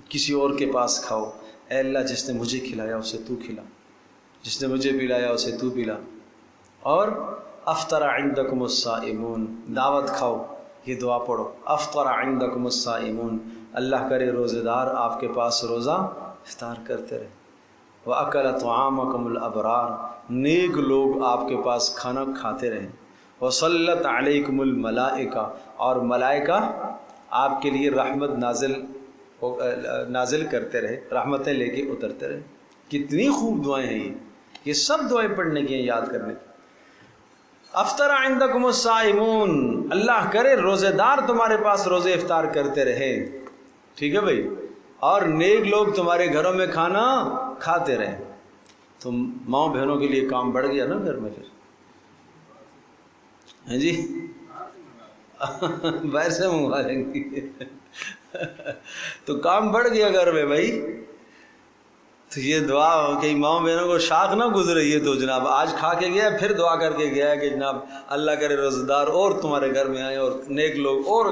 کسی اور کے پاس کھاؤ، اے اللہ جس نے مجھے کھلایا اسے تو کھلا، جس نے مجھے پلایا اسے تو پلا، اور افطر عندکم الصائمون، دعوت کھاؤ، یہ دعا پڑھو، افطر عندکم الصائمون، اللہ کرے روزے دار آپ کے پاس روزہ افطار کرتے رہے، وَأَكَلَ طَعَامَكُمُ الْأَبْرَارُ، نیک لوگ آپ کے پاس کھانا کھاتے رہیں، وَصَلَّتْ عَلَيْكُمُ الْمَلَائِكَةُ، اور ملائکہ آپ کے لیے رحمت نازل کرتے رہے، رحمتیں لے کے اترتے رہے۔ کتنی خوب دعائیں ہیں یہ سب دعائیں پڑھنے کی ہیں، یاد کرنے کی۔ افطر عندکم الصائمون، اللہ کرے روزے دار تمہارے پاس روزے افطار کرتے رہے، ٹھیک ہے بھائی، اور نیک لوگ تمہارے گھروں میں کھانا کھاتے رہے، تو ماں بہنوں کے لیے کام بڑھ گیا نا گھر میں، پھر ہیں جی، باہر سے منگوا لیں گے تو کام بڑھ گیا گھر میں بھائی۔ تو یہ دعا کہ ماں بہنوں کو شاخ نہ گزرے، یہ تو جناب آج کھا کے گیا پھر دعا کر کے گیا کہ جناب اللہ کرے روزہ دار اور تمہارے گھر میں آئے اور نیک لوگ، اور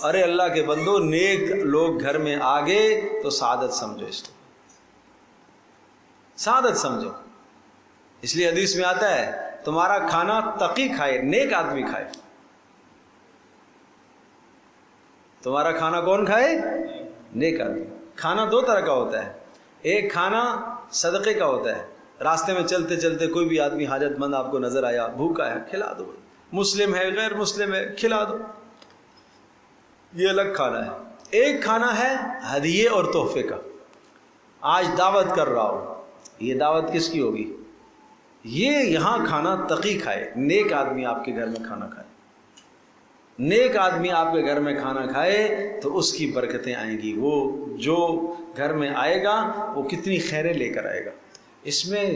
ارے اللہ کے بندو نیک لوگ گھر میں آ گئے تو سعادت سمجھو اس کو، سعادت سمجھو. اس لیے حدیث میں آتا ہے تمہارا کھانا تقی کھائے، نیک آدمی کھائے. تمہارا کھانا کون کھائے؟ نیک آدمی. کھانا دو طرح کا ہوتا ہے. ایک کھانا صدقے کا ہوتا ہے، راستے میں چلتے چلتے کوئی بھی آدمی حاجت مند آپ کو نظر آیا، بھوکا ہے، کھلا دو. مسلم ہے غیر مسلم ہے، کھلا دو. یہ الگ کھانا ہے. ایک کھانا ہے ہدیے اور تحفے کا. آج دعوت کر رہا ہوں، یہ دعوت کس کی ہوگی؟ یہ یہاں کھانا تقی کھائے، نیک آدمی آپ کے گھر میں کھانا کھائے. نیک آدمی آپ کے گھر میں کھانا کھائے تو اس کی برکتیں آئیں گی. وہ جو گھر میں آئے گا وہ کتنی خیریں لے کر آئے گا. اس میں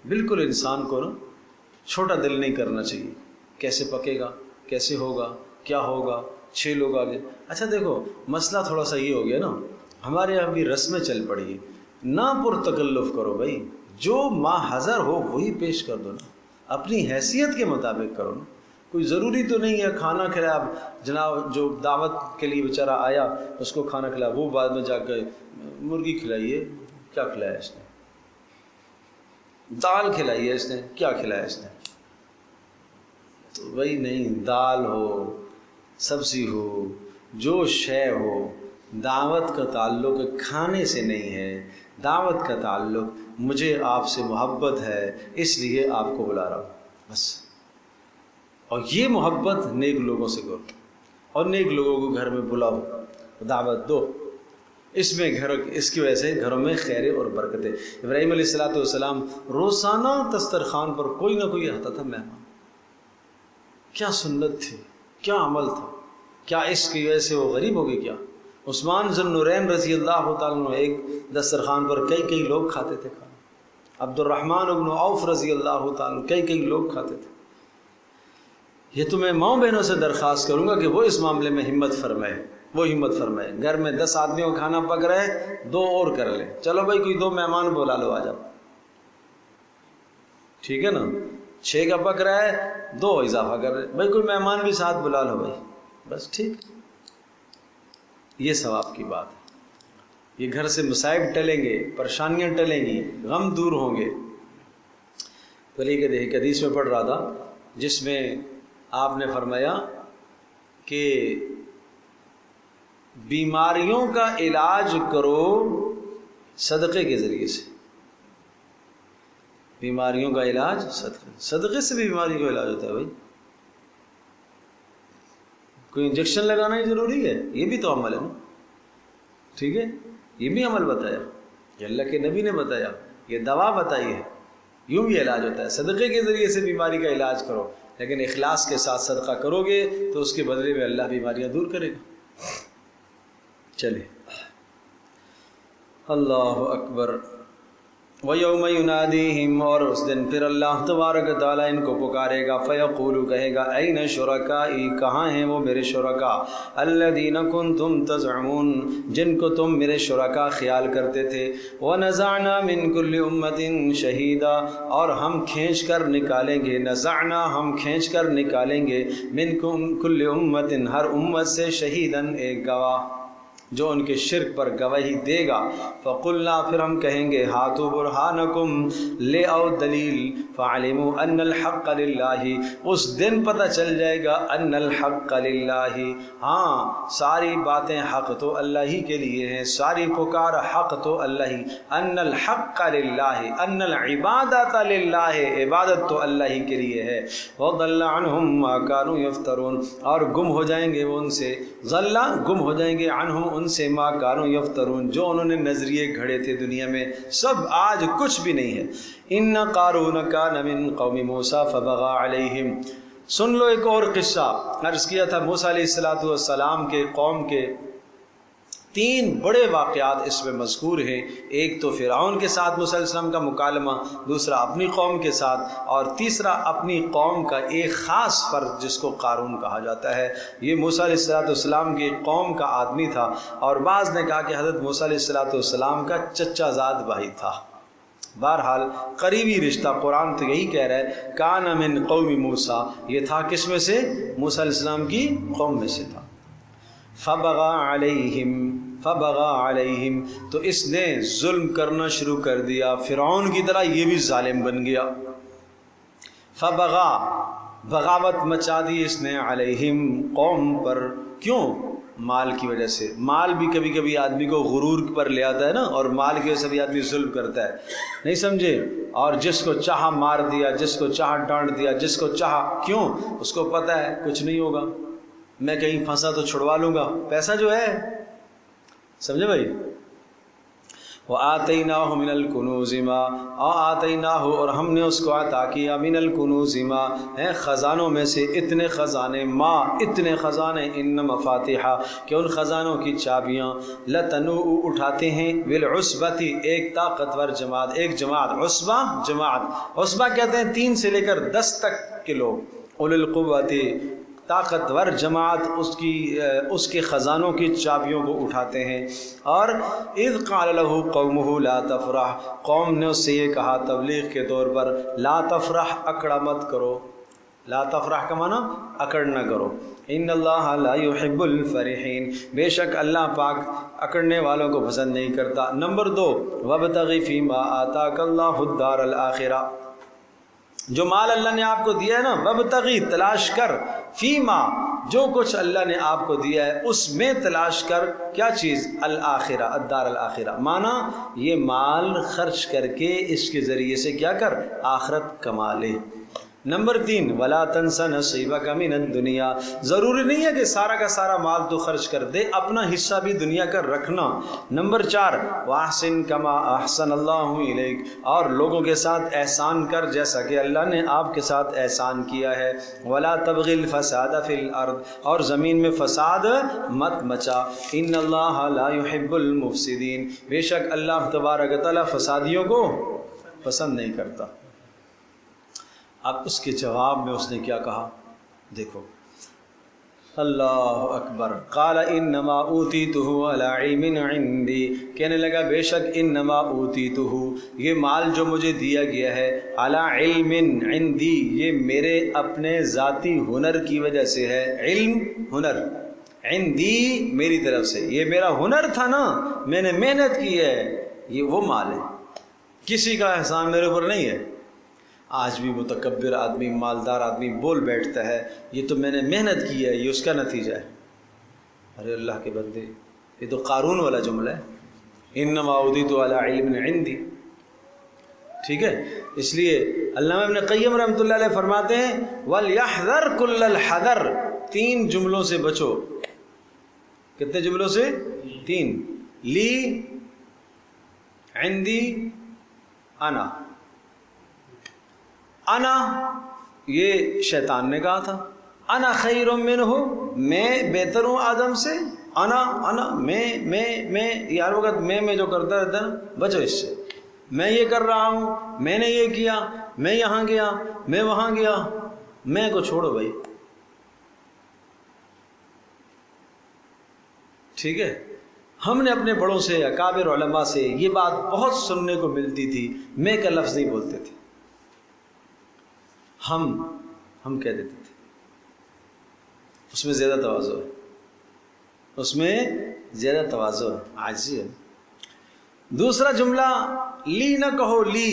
بالکل انسان کو نا چھوٹا دل نہیں کرنا چاہیے. کیسے پکے گا، کیسے ہوگا، کیا ہوگا، 6 لوگ آگے. اچھا دیکھو مسئلہ تھوڑا سا یہ ہو گیا نا، ہمارے یہاں بھی رسمیں چل پڑی ہے. نہ پر تکلف کرو بھائی، جو ما حضر ہو وہی پیش کر دو نا، اپنی حیثیت کے مطابق کرو نا. کوئی ضروری تو نہیں ہے کھانا کھلایا جناب، جو دعوت کے لیے بیچارہ آیا اس کو کھانا کھلایا، وہ بعد میں جا کے مرغی کھلائیے، کیا کھلایا اس نے، دال کھلائی ہے اس نے، کیا کھلایا اس نے. تو وہی نہیں، دال ہو، سبزی ہو، جو شے ہو، دعوت کا تعلق کھانے سے نہیں ہے. دعوت کا تعلق مجھے آپ سے محبت ہے اس لیے آپ کو بلا رہا ہوں بس. اور یہ محبت نیک لوگوں سے کرو اور نیک لوگوں کو گھر میں بلاؤ، دعوت دو. اس میں اس کی وجہ سے گھروں میں خیر اور برکتیں. ابراہیم علیہ السلام روزانہ دسترخوان پر کوئی نہ کوئی آتا تھا مہمان. کیا سنت تھی، کیا عمل تھا. کیا اس کی وجہ سے وہ غریب ہو گئے؟ کیا عثمان ذو النورین رضی اللہ تعالیٰ عنہ ایک دسترخوان پر کئی لوگ کھاتے تھے کھانا. عبد الرحمن ابن عوف رضی اللہ تعالیٰ عنہ کئی لوگ کھاتے تھے. یہ تو میں ماؤں بہنوں سے درخواست کروں گا کہ وہ اس معاملے میں ہمت فرمائے. وہ ہمت فرمائے. گھر میں 10 آدمیوں کا کھانا پک رہا ہے، 2 اور کر لیں. چلو بھائی کوئی 2 مہمان بلا لو، آ جاؤ، ٹھیک ہے نا. 6 کا پک رہا ہے، 2 اضافہ کر رہے بھائی، کوئی مہمان بھی ساتھ بلا لو بھائی، بس ٹھیک. یہ ثواب کی بات ہے. یہ گھر سے مصائب ٹلیں گے، پریشانیاں ٹلیں گی، غم دور ہوں گے. ولی کے دیکھ حدیث میں پڑھ رہا تھا جس میں آپ نے فرمایا کہ بیماریوں کا علاج کرو صدقے کے ذریعے سے. بیماریوں کا علاج صدقے سے بھی بیماری کا علاج ہوتا ہے بھائی. کوئی انجیکشن لگانا ہی ضروری ہے؟ یہ بھی تو عمل ہے نا. ٹھیک ہے، یہ بھی عمل بتایا، یہ اللہ کے نبی نے بتایا، یہ دوا بتائی ہے. یوں بھی علاج ہوتا ہے. صدقے کے ذریعے سے بیماری کا علاج کرو، لیکن اخلاص کے ساتھ صدقہ کرو گے تو اس کے بدلے میں اللہ بیماریاں دور کرے گا. چلے اللہ اکبر. وَيَوْمَ يُنَادِيهِمْ، اور اس دن پھر اللہ تبارک تعالیٰ ان کو پکارے گا. فَيَقُولُ، کہے گا، أَيْنَ شُرَكَائِي، کہاں ہیں وہ میرے شرکا، الَّذِينَ كُنْتُمْ تَزْعُمُونَ، جن کو تم میرے شرکا خیال کرتے تھے. وَنَزَعْنَا مِنْ كُلِّ أُمَّةٍ شَهِيدًا، اور ہم کھینچ کر نکالیں گے، نزعنا ہم کھینچ کر نکالیں گے، مِنْ كُلِّ أُمَّةٍ ہر امت سے، شہیداً ایک گواہ جو ان کے شرک پر گواہی دے گا. فَقُلْنَا، پھر ہم کہیں گے، ہاتھو برہانکم، لے آؤ دلیل. فَعَلِمُوا أَنَّ الْحَقَّ لِلَّهِ، اس دن پتہ چل جائے گا، أَنَّ الْحَقَّ لِلَّهِ، ہاں ساری باتیں حق تو اللہ ہی کے لیے ہیں، ساری پکار حق تو اللہ ہی. أَنَّ الْحَقَّ لِلَّهِ، أَنَّ الْعِبَادَةَ لِلَّهِ، عبادت تو اللہ ہی کے لیے ہے. وَضَلَّ عَنْهُمْ مَا كَانُوا يَفْتَرُونَ، اور گم ہو جائیں گے وہ ان سے، ضلّ گم ہو جائیں گے، عنہم ان سے، ما کانوا یفترون جو انہوں نے نظریے گھڑے تھے دنیا میں، سب آج کچھ بھی نہیں ہے. ان قارون کان من قوم موسیٰ فبغى علیہم. سن لو ایک اور قصہ. عرض کیا تھا موسیٰ علیہ السلام کے قوم کے 3 بڑے واقعات اس میں مذکور ہیں. ایک تو فرعون کے ساتھ موسیٰ علیہ السلام کا مکالمہ، دوسرا اپنی قوم کے ساتھ، اور تیسرا اپنی قوم کا ایک خاص فرد جس کو قارون کہا جاتا ہے. یہ موسیٰ علیہ السلام کی قوم کا آدمی تھا، اور بعض نے کہا کہ حضرت موسیٰ علیہ السلام کا چچا زاد بھائی تھا. بہرحال قریبی رشتہ. قرآن تو یہی کہہ رہا ہے، کان من قوم موسیٰ، یہ تھا کس میں سے؟ موسیٰ علیہ السلام کی قوم میں سے تھا. فبغى علیہم، فبغى علیہم، تو اس نے ظلم کرنا شروع کر دیا، فرعون کی طرح یہ بھی ظالم بن گیا۔ فبغى، بغاوت مچا دی اس نے، علیہم، قوم پر، کیوں؟ مال کی وجہ سے۔ مال بھی کبھی کبھی آدمی کو غرور پر لے آتا ہے نا، اور مال کی وجہ سے بھی آدمی ظلم کرتا ہے، نہیں سمجھے؟ اور جس کو چاہا مار دیا، جس کو چاہا ڈانٹ دیا، جس کو چاہا، کیوں؟ اس کو پتہ ہے کچھ نہیں ہوگا، میں کہیں پھنسا تو چھڑوا لوں گا، پیسہ جو ہے، سمجھے بھائی؟ وَآتَيْنَاهُ مِنَ الْكُنُوزِ مَا، آتَيْنَاهُ، اور ہم نے اس کو عطا کیا، مِنَ الْكُنُوزِ مَا، ہے خزانوں میں سے اتنے خزانے، ما، اتنے خزانے، ان مفاتحہ، کہ ان خزانوں کی چابیاں، لَتَنُوءُ، اٹھاتے ہیں، بِالْعُصْبَةِ، ایک طاقتور جماعت، ایک جماعت، عصبہ جماعت، عصبہ کہتے ہیں 3 سے لے کر 10 تک کے لوگ، اولو القوة، طاقتور جماعت اس کے خزانوں کی چابیوں کو اٹھاتے ہیں۔ اور اذ قال له قومه لا تفرح، قوم نے اس سے یہ کہا تبلیغ کے طور پر، لا تفرح، اکڑا مت کرو، لا تفرح کا معنی اکڑ نہ کرو، ان اللہ لا يحب الفرحین، بے شک اللہ پاک اکڑنے والوں کو پسند نہیں کرتا۔ نمبر 2، وابتغ فیما آتاک اللہ الدار الآخرہ، جو مال اللہ نے آپ کو دیا ہے نا، وابتغی، تلاش کر، فیما، جو کچھ اللہ نے آپ کو دیا ہے اس میں تلاش کر، کیا چیز؟ الآخرہ، الدار الآخرہ، مانا یہ مال خرچ کر کے اس کے ذریعے سے کیا کر؟ آخرت کما لے۔ نمبر 3، ولا تنس نصیبک من الدنیا، ضروری نہیں ہے کہ سارا کا سارا مال تو خرچ کر دے، اپنا حصہ بھی دنیا کا رکھنا۔ نمبر 4، واحسن کما احسن اللہ الیک، اور لوگوں کے ساتھ احسان کر جیسا کہ اللہ نے آپ کے ساتھ احسان کیا ہے۔ ولا تبغی الفساد فی الارض، اور زمین میں فساد مت مچا، ان اللہ لا يحب المفسدین، بے شک اللہ تبارک تعالی فسادیوں کو پسند نہیں کرتا۔ اب اس کے جواب میں اس نے کیا کہا، دیکھو، اللہ اکبر، قال انما اوتیتہ علی علم عندی، کہنے لگا بے شک انما اوتیتہ، یہ مال جو مجھے دیا گیا ہے، علی علم عندی، یہ میرے اپنے ذاتی ہنر کی وجہ سے ہے، علم، ہنر، عندی، میری طرف سے، یہ میرا ہنر تھا نا، میں نے محنت کی ہے، یہ وہ مال ہے، کسی کا احسان میرے اوپر نہیں ہے۔ آج بھی متکبر آدمی، مالدار آدمی بول بیٹھتا ہے یہ تو میں نے محنت کی ہے، یہ اس کا نتیجہ ہے۔ ارے اللہ کے بندے، یہ تو قارون والا جملہ ہے، انما اوتیت علی علم عندی، ٹھیک ہے؟ اس لیے علامہ ابن قیم رحمۃ اللہ علیہ فرماتے ہیں وَلْيَحْذَرْ كُلَّ الْحَذَرْ، 3 جملوں سے بچو، کتنے جملوں سے؟ 3، لی، عندی، انا۔ انا، یہ شیطان نے کہا تھا، انا خیر منہ، میں بہتر ہوں آدم سے، انا، میں، یار وقت میں جو کرتا رہتا نا، بچو اس سے، میں یہ کر رہا ہوں، میں نے یہ کیا، میں یہاں گیا، میں وہاں گیا، میں کو چھوڑو بھائی، ٹھیک ہے؟ ہم نے اپنے بڑوں سے، اکابر علماء سے یہ بات بہت سننے کو ملتی تھی، میں کا لفظ نہیں بولتے تھے، ہم کہہ دیتے تھے، اس میں زیادہ تواضع ہے، اس میں زیادہ تواضع ہے، عاجزی ہے۔ دوسرا جملہ، لی نہ کہو، لی،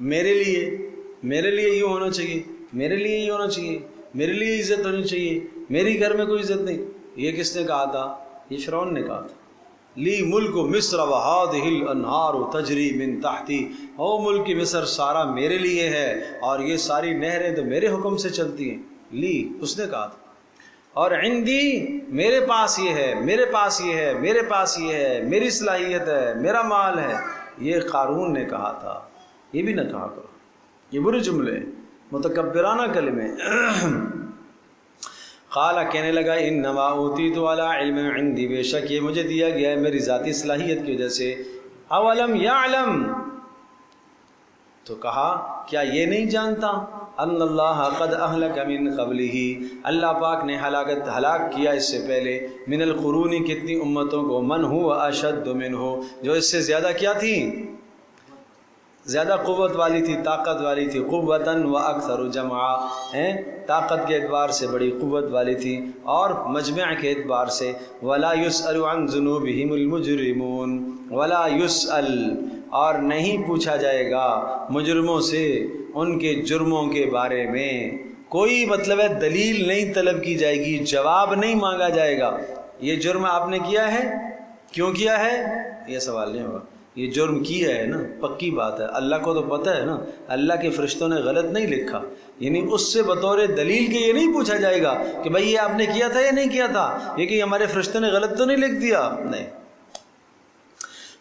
میرے لیے یہ ہونا چاہیے، میرے لیے یہ ہونا چاہیے، میرے لیے عزت ہونی چاہیے، میری گھر میں کوئی عزت نہیں، یہ کس نے کہا تھا؟ یہ فرعون نے کہا تھا۔ لی ملک مصر وہذہ الانہار تجری من تحتی، او ملک مصر سارا میرے لیے ہے اور یہ ساری نہریں تو میرے حکم سے چلتی ہیں، لی، اس نے کہا تھا۔ اور عندی، میرے پاس یہ ہے، میرے پاس یہ ہے، میرے پاس یہ ہے، میری صلاحیت ہے، میرا مال ہے، یہ قارون نے کہا تھا، یہ بھی نہ کہا کرو، یہ برے جملے، متکبرانہ کلمے۔ قال، کہنے لگا انما اوتیت علی علم عندی، بے شک یہ مجھے دیا گیا ہے میری ذاتی صلاحیت کی وجہ سے۔ اولم یعلم، تو کہا کیا یہ نہیں جانتا، ان اللہ قد اہلک من قبلہ، اللہ پاک نے ہلاک کیا اس سے پہلے، من القرون، کتنی امتوں کو، من ہو اشد منہ، جو اس سے زیادہ کیا تھی، زیادہ قوت والی تھی، طاقت والی تھی، قوتاً و اکثر جمعا، طاقت کے اعتبار سے بڑی قوت والی تھی اور مجمع کے اعتبار سے. ولا يسأل عن ذنوبهم المجرمون، ولا يسأل، اور نہیں پوچھا جائے گا مجرموں سے ان کے جرموں کے بارے میں. کوئی مطلب ہے دلیل نہیں طلب کی جائے گی، جواب نہیں مانگا جائے گا. یہ جرم آپ نے کیا ہے، کیوں کیا ہے، یہ سوال نہیں ہوگا. یہ جرم کیا ہے نا، پکی بات ہے، اللہ کو تو پتہ ہے نا، اللہ کے فرشتوں نے غلط نہیں لکھا. یعنی اس سے بطور دلیل کے یہ نہیں پوچھا جائے گا کہ بھائی یہ آپ نے کیا تھا یا نہیں کیا تھا، یہ کہ ہمارے فرشتوں نے غلط تو نہیں لکھ دیا، نہیں.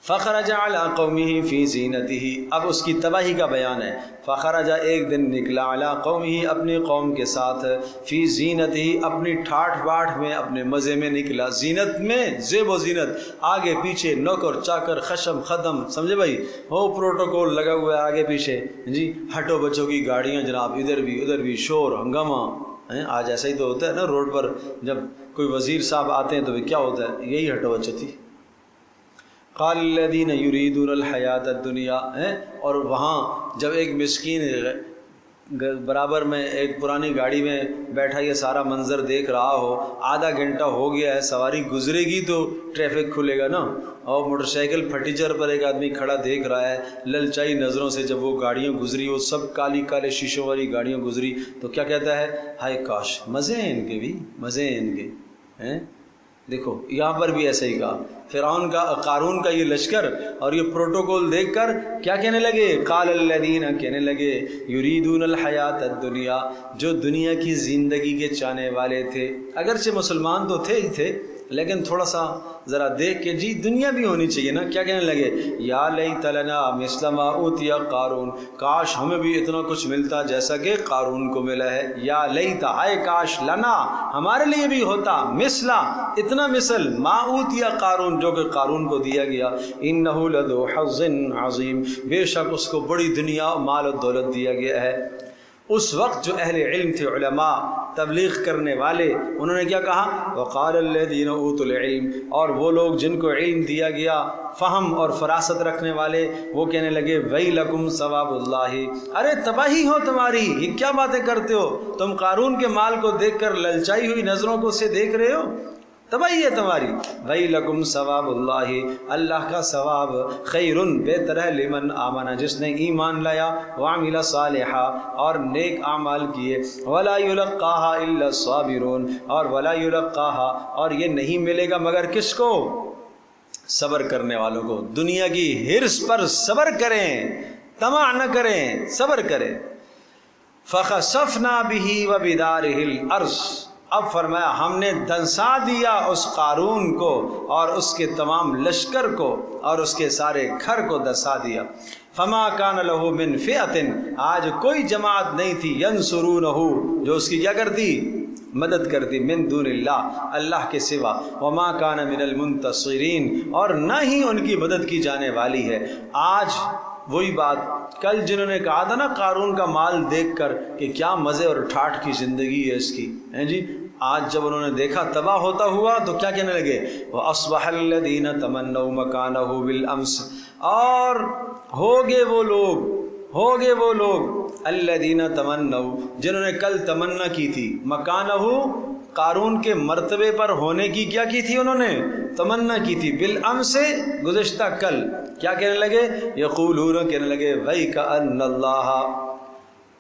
فخرج علی قومہ فی زینتہ، اب اس کی تباہی کا بیان ہے. فخرج، ایک دن نکلا، علی قومہ، اپنی قوم کے ساتھ، فی زینتہ، اپنی ٹھاٹ باٹھ میں، اپنے مزے میں نکلا. زینت میں زیب و زینت، آگے پیچھے نوکر چاکر خشم خدم، سمجھے بھائی، وہ پروٹوکول لگا ہوا ہے آگے پیچھے جی، ہٹو بچوں کی گاڑیاں جناب، ادھر بھی شور ہنگامہ. آج ایسا ہی تو ہوتا ہے نا روڈ پر، جب کوئی وزیر صاحب آتے ہیں تو کیا ہوتا ہے، یہی ہٹو بچوں تھی. قال الذین یریدون الحیات الدنیا، اور وہاں جب ایک مسکین برابر میں ایک پرانی گاڑی میں بیٹھا یہ سارا منظر دیکھ رہا ہو، آدھا گھنٹہ ہو گیا ہے، سواری گزرے گی تو ٹریفک کھلے گا نا، اور موٹر سائیکل پھٹیچر پر ایک آدمی کھڑا دیکھ رہا ہے للچائی نظروں سے. جب وہ گاڑیاں گزری، وہ سب کالی کالے شیشوں والی گاڑیاں گزری، تو کیا کہتا ہے، ہائے کاش، مزے ہیں ان کے بھی، مزے ہیں ان کے. دیکھو یہاں پر بھی ایسا ہی کہا. فرعون کا، قارون کا یہ لشکر اور یہ پروٹوکول دیکھ کر کیا کہنے لگے، قال الذین، کہنے لگے، یریدون الحیات الدنیا، جو دنیا کی زندگی کے چاہنے والے تھے. اگرچہ مسلمان تو تھے ہی تھے، لیکن تھوڑا سا ذرا دیکھ کے جی دنیا بھی ہونی چاہیے نا. کیا کہنے لگے، یا لیت لنا مثل ما اوتی قارون، کاش ہمیں بھی اتنا کچھ ملتا جیسا کہ قارون کو ملا ہے. یا لیت، آئے کاش، لنا، ہمارے لیے بھی ہوتا، مثلا، اتنا مثل، ما اوتی قارون، جو کہ قارون کو دیا گیا. انہ لذو حظ عظیم، بے شک اس کو بڑی دنیا مال و دولت دیا گیا ہے. اس وقت جو اہل علم تھے، علماء، تبلیغ کرنے والے، انہوں نے کیا کہا، وقال الذین اوتوا العلم، اور وہ لوگ جن کو علم دیا گیا، فہم اور فراست رکھنے والے، وہ کہنے لگے، ویلکم ثواب اللہ، ارے تباہی ہو تمہاری، یہ کیا باتیں کرتے ہو، تم قارون کے مال کو دیکھ کر للچائی ہوئی نظروں کو سے دیکھ رہے ہو، تباہی ہے تمہاری. ویلکم ثواب اللہ، اللہ کا ثواب، خیرن، بہتر ہے، لمن آمن، جس نے ایمان لایا، وعمل صالحا، اور نیک اعمال کیے، ولا یلقاها الا الصابرون، اور ولا یلقاها، اور یہ نہیں ملے گا مگر کس کو، صبر کرنے والوں کو. دنیا کی ہرس پر صبر کریں، طمع نہ کریں، صبر کریں. فخسفنا به وبداره الارض، اب فرمایا ہم نے دھنسا دیا اس قارون کو اور اس کے تمام لشکر کو اور اس کے سارے گھر کو دھنسا دیا. فما کان له من فئۃ، آج کوئی جماعت نہیں تھی، ینصرونہ، جو اس کی کیا کرتی، مدد کرتی، من دون اللہ، اللہ کے سوا. وما کان من المنتصرین، اور نہ ہی ان کی مدد کی جانے والی ہے. آج وہی بات، کل جنہوں نے کہا تھا نا قارون کا مال دیکھ کر کہ کیا مزے اور ٹھاٹھ کی زندگی ہے اس کی، ہیں جی، آج جب انہوں نے دیکھا تباہ ہوتا ہوا تو کیا کہنے لگے، وَأَصْبَحَ الَّذِينَ تَمَنَّوْا مَكَانَهُ بِالْأَمْسِ، اور ہوگے وہ لوگ الَّذِينَ تَمَنَّوْا، جنہوں نے کل تمنا کی تھی، مکانہ، قارون کے مرتبے پر ہونے کی کیا کی تھی، انہوں نے تمنا کی تھی، بالامس، گزشتہ کل. کیا کہنے لگے، یقولون، کہنے لگے، وَيْكَأَنَّ اللَّهَ،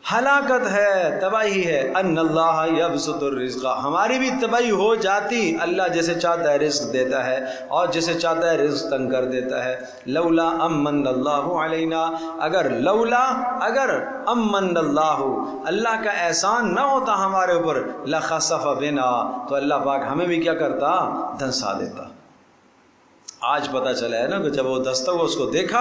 ہلاکت ہے، تباہی ہے، ان اللہ یبسط الرزق، ہماری بھی تباہی ہو جاتی، اللہ جسے چاہتا ہے رزق دیتا ہے اور جسے چاہتا ہے رزق تنگ کر دیتا ہے. لولا امن اللہ علینا، اگر امن اللہ، اللہ کا احسان نہ ہوتا ہمارے اوپر، لخسف بنا، تو اللہ پاک ہمیں بھی کیا کرتا، دھنسا دیتا. آج پتہ چلا ہے نا کہ جب وہ دستہ اس کو دیکھا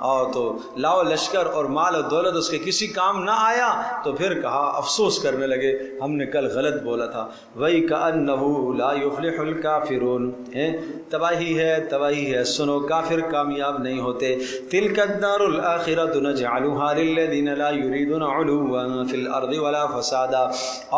اور تو لاؤ لشکر اور مال و دولت اس کے کسی کام نہ آیا، تو پھر کہا، افسوس کرنے لگے، ہم نے کل غلط بولا تھا. وَيْكَأَنَّهُ لَا يُفْلِحُ الْكَافِرُونَ، تباہی ہے، سنو، کافر کامیاب نہیں ہوتے. تِلْكَ الدَّارُ الْآخِرَةُ نَجْعَلُهَا لِلَّذِينَ لَا يُرِيدُونَ عُلُوًّا فِي الْأَرْضِ وَلَا فَسَادًا،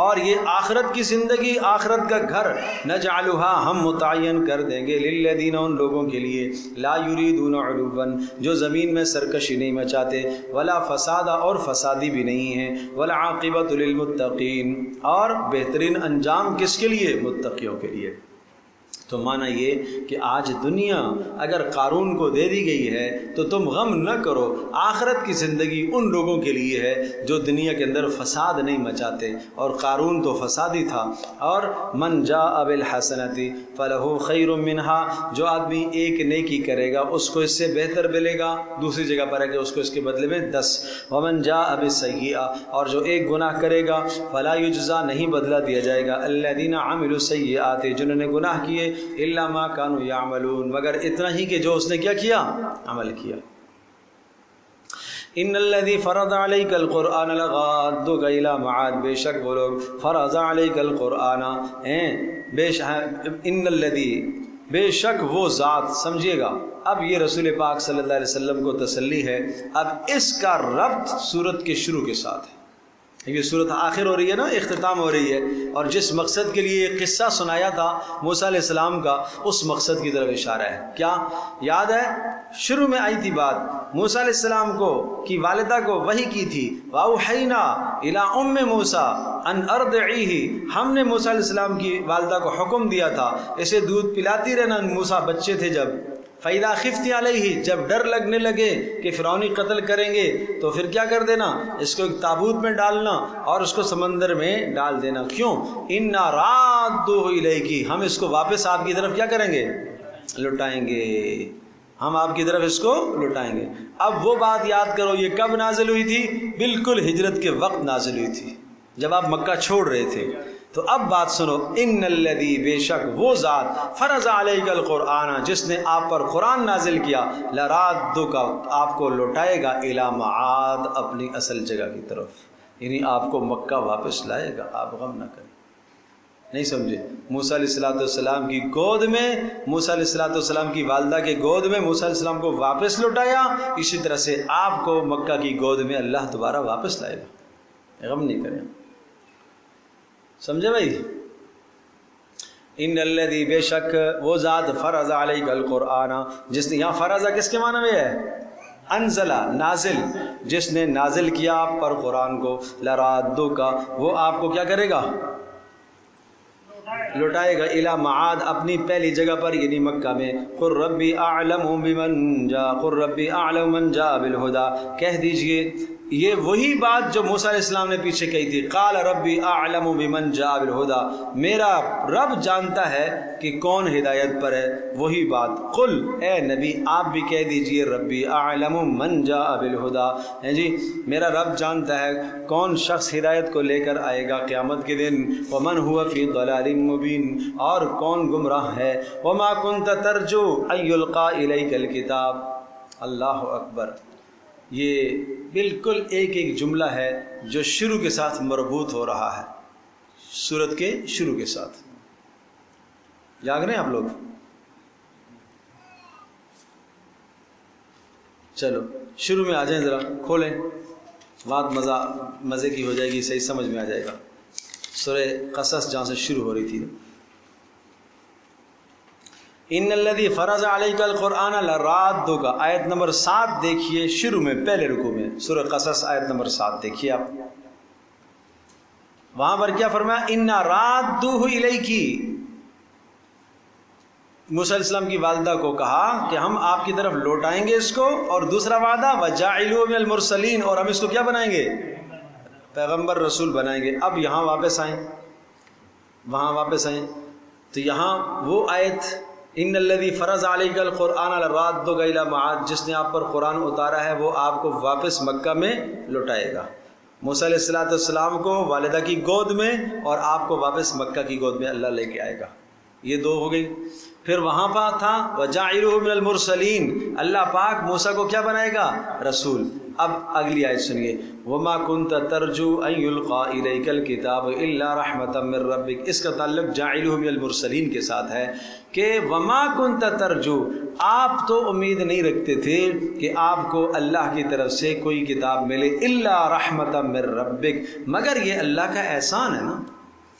اور یہ آخرت کی زندگی، آخرت کا گھر، نجعلها، ہم متعین کر دیں گے، للذین، ان لوگوں لوگوں کے لیے لا یریدون علوا جو زمین میں سرکشی نہیں مچاتے، ولا فسادا اور فسادی بھی نہیں ہیں، والعاقبۃ للمتقین اور بہترین انجام کس کے لیے؟ متقیوں کے لیے۔ تو معنی یہ کہ آج دنیا اگر قارون کو دے دی گئی ہے تو تم غم نہ کرو، آخرت کی زندگی ان لوگوں کے لیے ہے جو دنیا کے اندر فساد نہیں مچاتے، اور قارون تو فسادی تھا۔ اور من جاء بالحسنۃ فلہ خیر منہا، جو آدمی ایک نیکی کرے گا اس کو اس سے بہتر ملے گا، دوسری جگہ پر ہے کہ اس کو اس کے بدلے میں 10۔ ومن جاء بالسیئۃ، اور جو ایک گناہ کرے گا فلا یجزا، نہیں بدلہ دیا جائے گا، الذین عملوا السیئات، جنہوں نے گناہ کیے، الا ما كانوا يعملون، مگر اتنا ہی کہ جو اس نے کیا کیا؟ عمل کیا۔ ان الذي فرض عليك القرآن لغادك الى معاد، بے شک وہ لوگ فرض عليك القرآن، ان الذي، بے شک وہ ذات، سمجھیے گا اب یہ رسول پاک صلی اللہ علیہ وسلم کو تسلی ہے۔ اب اس کا ربط سورت کے شروع کے ساتھ ہے، یہ صورت آخر ہو رہی ہے نا، اختتام ہو رہی ہے، اور جس مقصد کے لیے یہ قصہ سنایا تھا موسیٰ علیہ السلام کا، اس مقصد کی طرف اشارہ ہے۔ کیا یاد ہے؟ شروع میں آئی تھی بات، موسیٰ علیہ السلام کو کی والدہ کو وحی کی تھی، وَأَوْحَيْنَا إِلَىٰ أُمِّ مُوسَىٰ أَنْ أَرْضِعِيهِ، ہم نے موسیٰ علیہ السلام کی والدہ کو حکم دیا تھا اسے دودھ پلاتی رہنا، موسیٰ بچے تھے جب، فَإِذَا خِفْتِ عَلَيْهِ، جب ڈر لگنے لگے کہ فرعونی قتل کریں گے تو پھر کیا کر دینا؟ اس کو ایک تابوت میں ڈالنا اور اس کو سمندر میں ڈال دینا۔ کیوں؟ اِنَّا رَادُّهُ إِلَيْكِ، ہم اس کو واپس آپ کی طرف کیا کریں گے؟ لٹائیں گے، ہم آپ کی طرف اس کو لٹائیں گے۔ اب وہ بات یاد کرو، یہ کب نازل ہوئی تھی؟ بالکل ہجرت کے وقت نازل ہوئی تھی، جب آپ مکہ چھوڑ رہے تھے۔ تو اب بات سنو، ان الذی، بے شک وہ ذات، فرض علیک القرآن، جس نے آپ پر قرآن نازل کیا، لرادک، آپ کو لوٹائے گا، الی معاد، اپنی اصل جگہ کی طرف، یعنی آپ کو مکہ واپس لائے گا، آپ غم نہ کریں۔ نہیں سمجھے؟ موسیٰ علیہ السلام کی گود میں، موسیٰ علیہ السلام کی والدہ کے گود میں موسیٰ علیہ السلام کو واپس لوٹایا، اسی طرح سے آپ کو مکہ کی گود میں اللہ دوبارہ واپس لائے گا، غم نہیں کریں۔ سمجھے بھائی؟ ان الذی، بے شک وہ ذات، فرض علیک القرآن، جس نے، یہاں فرض کس کے معنی میں ہے؟ انزلہ، نازل، جس نے نازل کیا آپ پر قرآن کو، لرادک، وہ آپ کو کیا کرے گا؟ لوٹائے گا، الی معاد، اپنی پہلی جگہ پر، یعنی مکہ میں۔ قل ربی اعلم بمن جاء، قل ربی اعلم من جاء بالہدی، کہہ دیجئے یہ وہی بات جو موسیٰ علیہ السلام نے پیچھے کہی تھی، قال ربی اعلم بمن جاء بالہدی، میرا رب جانتا ہے کہ کون ہدایت پر ہے، وہی بات۔ قل، اے نبی آپ بھی کہہ دیجئے، ربی اعلم من جاء بالہدی، جی میرا رب جانتا ہے کون شخص ہدایت کو لے کر آئے گا قیامت کے دن، ومن هو فی ضلال مبین، اور کون گمراہ ہے، وما کنت ترجو ان یلقى الیک الکتاب۔ اللہ اکبر، یہ بالکل ایک ایک جملہ ہے جو شروع کے ساتھ مربوط ہو رہا ہے، سورت کے شروع کے ساتھ۔ جاگ رہے ہیں آپ لوگ؟ چلو شروع میں آ جائیں، ذرا کھولیں، بات مزے کی ہو جائے گی، صحیح سمجھ میں آ جائے گا۔ سورہ قصص جہاں سے شروع ہو رہی تھی، ان الذی فرض علیک القرآن لرادک، آیت نمبر 7 دیکھیے، شروع میں پہلے رکوع میں، سورہ قصص آیت نمبر 7 دیکھیے آپ، وہاں پر کیا فرمایا؟ انا رادوہ الیک، موسیٰ علیہ السلام کی والدہ کو کہا کہ ہم آپ کی طرف لوٹائیں گے اس کو، اور دوسرا وعدہ وجاعلوہ من المرسلین، اور ہم اس کو کیا بنائیں گے؟ پیغمبر رسول بنائیں گے۔ اب یہاں واپس آئیں، وہاں واپس آئیں، تو یہاں وہ آیت ان الذی فرض علیک القرآن لرادک الی معاد، جس نے آپ پر قرآن اتارا ہے وہ آپ کو واپس مکہ میں لوٹائے گا، موسیٰ علیہ السلام کو والدہ کی گود میں، اور آپ کو واپس مکہ کی گود میں اللہ لے کے آئے گا۔ یہ دو ہو گئی۔ پھر وہاں پر تھا وجاعلوہ من المرسلین، اللہ پاک موسیٰ کو کیا بنائے گا؟ رسول۔ اب اگلی آیت سنیے، وما کنت ترجو ان یلقى الیک الکتاب الا رحمتا من ربک، اس کا تعلق جاعلوہ من المرسلین کے ساتھ ہے کہ وما کنت ترجو، آپ تو امید نہیں رکھتے تھے کہ آپ کو اللہ کی طرف سے کوئی کتاب ملے، الا رحمتا من ربک، مگر یہ اللہ کا احسان ہے نا۔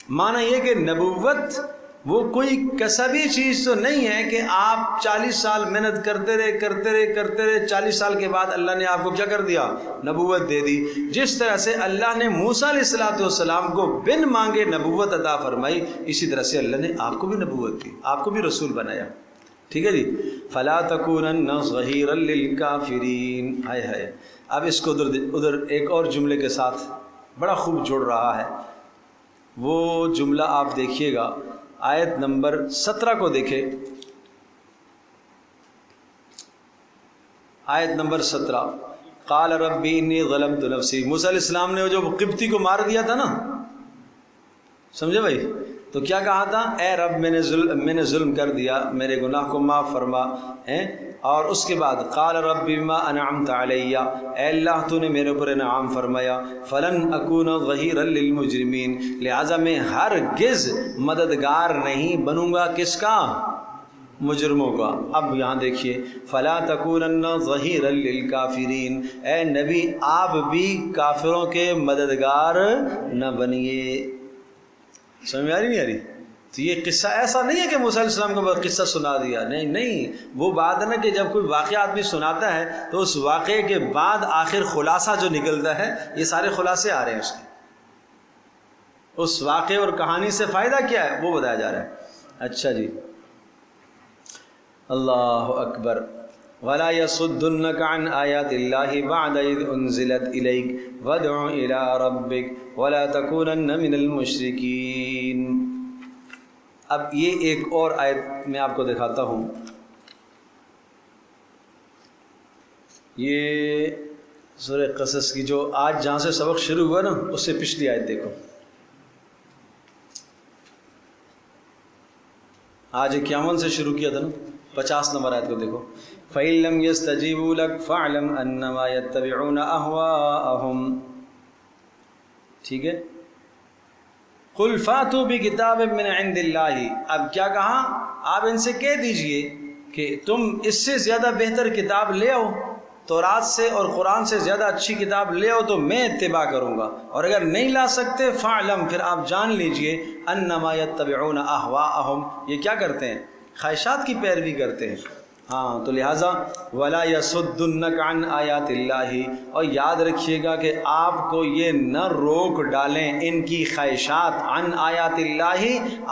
معنی یہ کہ نبوت وہ کوئی کسبی چیز تو نہیں ہے کہ آپ 40 سال محنت کرتے رہے 40 سال کے بعد اللہ نے آپ کو کیا کر دیا؟ نبوت دے دی۔ جس طرح سے اللہ نے موسیٰ علیہ الصلوۃ والسلام کو بن مانگے نبوت عطا فرمائی، اسی طرح سے اللہ نے آپ کو بھی نبوت دی، آپ کو بھی رسول بنایا۔ ٹھیک ہے جی، فلا تکونن ظہیرا للکافرین۔ ہائے ہائے، اب اس کو ادھر ایک اور جملے کے ساتھ بڑا خوب جڑ رہا ہے۔ وہ جملہ آپ دیکھیے گا، آیت نمبر 17 کو دیکھیں، آیت نمبر 17، قال ربی انی ظلمت نفسی۔ موسیٰ علیہ السلام نے جو قبطی کو مار دیا تھا نا، سمجھے بھائی؟ تو کیا کہا تھا؟ اے رب میں نے ظلم کر دیا، میرے گناہ کو معاف فرما۔ اور اس کے بعد قال رب بما انعمت علی، اے اللہ تو نے میرے اوپر انعام فرمایا، فلن اکون ظہیرا للمجرمین، لہذا میں ہرگز مددگار نہیں بنوں گا، کس کا؟ مجرموں کا۔ اب یہاں دیکھیے، فلا تکونن ظہیرا للکافرین، اے نبی آپ بھی کافروں کے مددگار نہ بنیے۔ سمجھ میں آ رہی نہیں آ رہی؟ تو یہ قصہ ایسا نہیں ہے کہ موسیٰ علیہ السلام کو قصہ سنا دیا، نہیں، وہ بات ہے نا کہ جب کوئی واقعہ آدمی سناتا ہے تو اس واقعے کے بعد آخر خلاصہ جو نکلتا ہے، یہ سارے خلاصے آ رہے ہیں اس کے، اس واقعے اور کہانی سے فائدہ کیا ہے وہ بتایا جا رہا ہے۔ اچھا جی، اللہ اکبر۔ وَلَا يَصُدُّنَّكَ عَنْ آيَاتِ اللَّهِ بَعْدَ إِذْ أُنزِلَتْ إِلَيْكَ وَادْعُ إِلَىٰ رَبِّكَ وَلَا تَكُونَنَّ مِنَ الْمُشْرِكِينَ۔ اب یہ ایک اور آیت میں آپ کو دکھاتا ہوں، یہ سورہ قصص کی جو آج جہاں سے سبق شروع ہوا نا، اس سے پچھلی آیت دیکھو۔ آج 51 سے شروع کیا تھا نا، 50 نمبر آیت کو دیکھو۔ فَإِن لَّمْ يَسْتَجِيبُوا لَكَ فَاعْلَمْ أَنَّمَا يَتَّبِعُونَ أَهْوَاءَهُمْ۔ ٹھیک ہے، قُلْ فَأْتُوا بِكِتَابٍ مِّنْ عِندِ اللَّهِ۔ اب کیا کہا؟ آپ ان سے کہہ دیجئے کہ تم اس سے زیادہ بہتر کتاب لے آؤ، تورات سے اور قرآن سے زیادہ اچھی کتاب لے آؤ تو میں اتباع کروں گا، اور اگر نہیں لا سکتے فَاعْلَمْ، پھر آپ جان لیجئے، أَنَّمَا يَتَّبِعُونَ أَهْوَاءَهُمْ، یہ کیا کرتے ہیں؟ خواہشات کی پیروی کرتے ہیں۔ ہاں، تو لہٰذا وَلَا يَصُدُّنَّكَ عَنْ آيَاتِ اللَّهِ، اور یاد رکھیے گا کہ آپ کو یہ نہ روک ڈالیں ان کی خواہشات، عن آیات اللہ،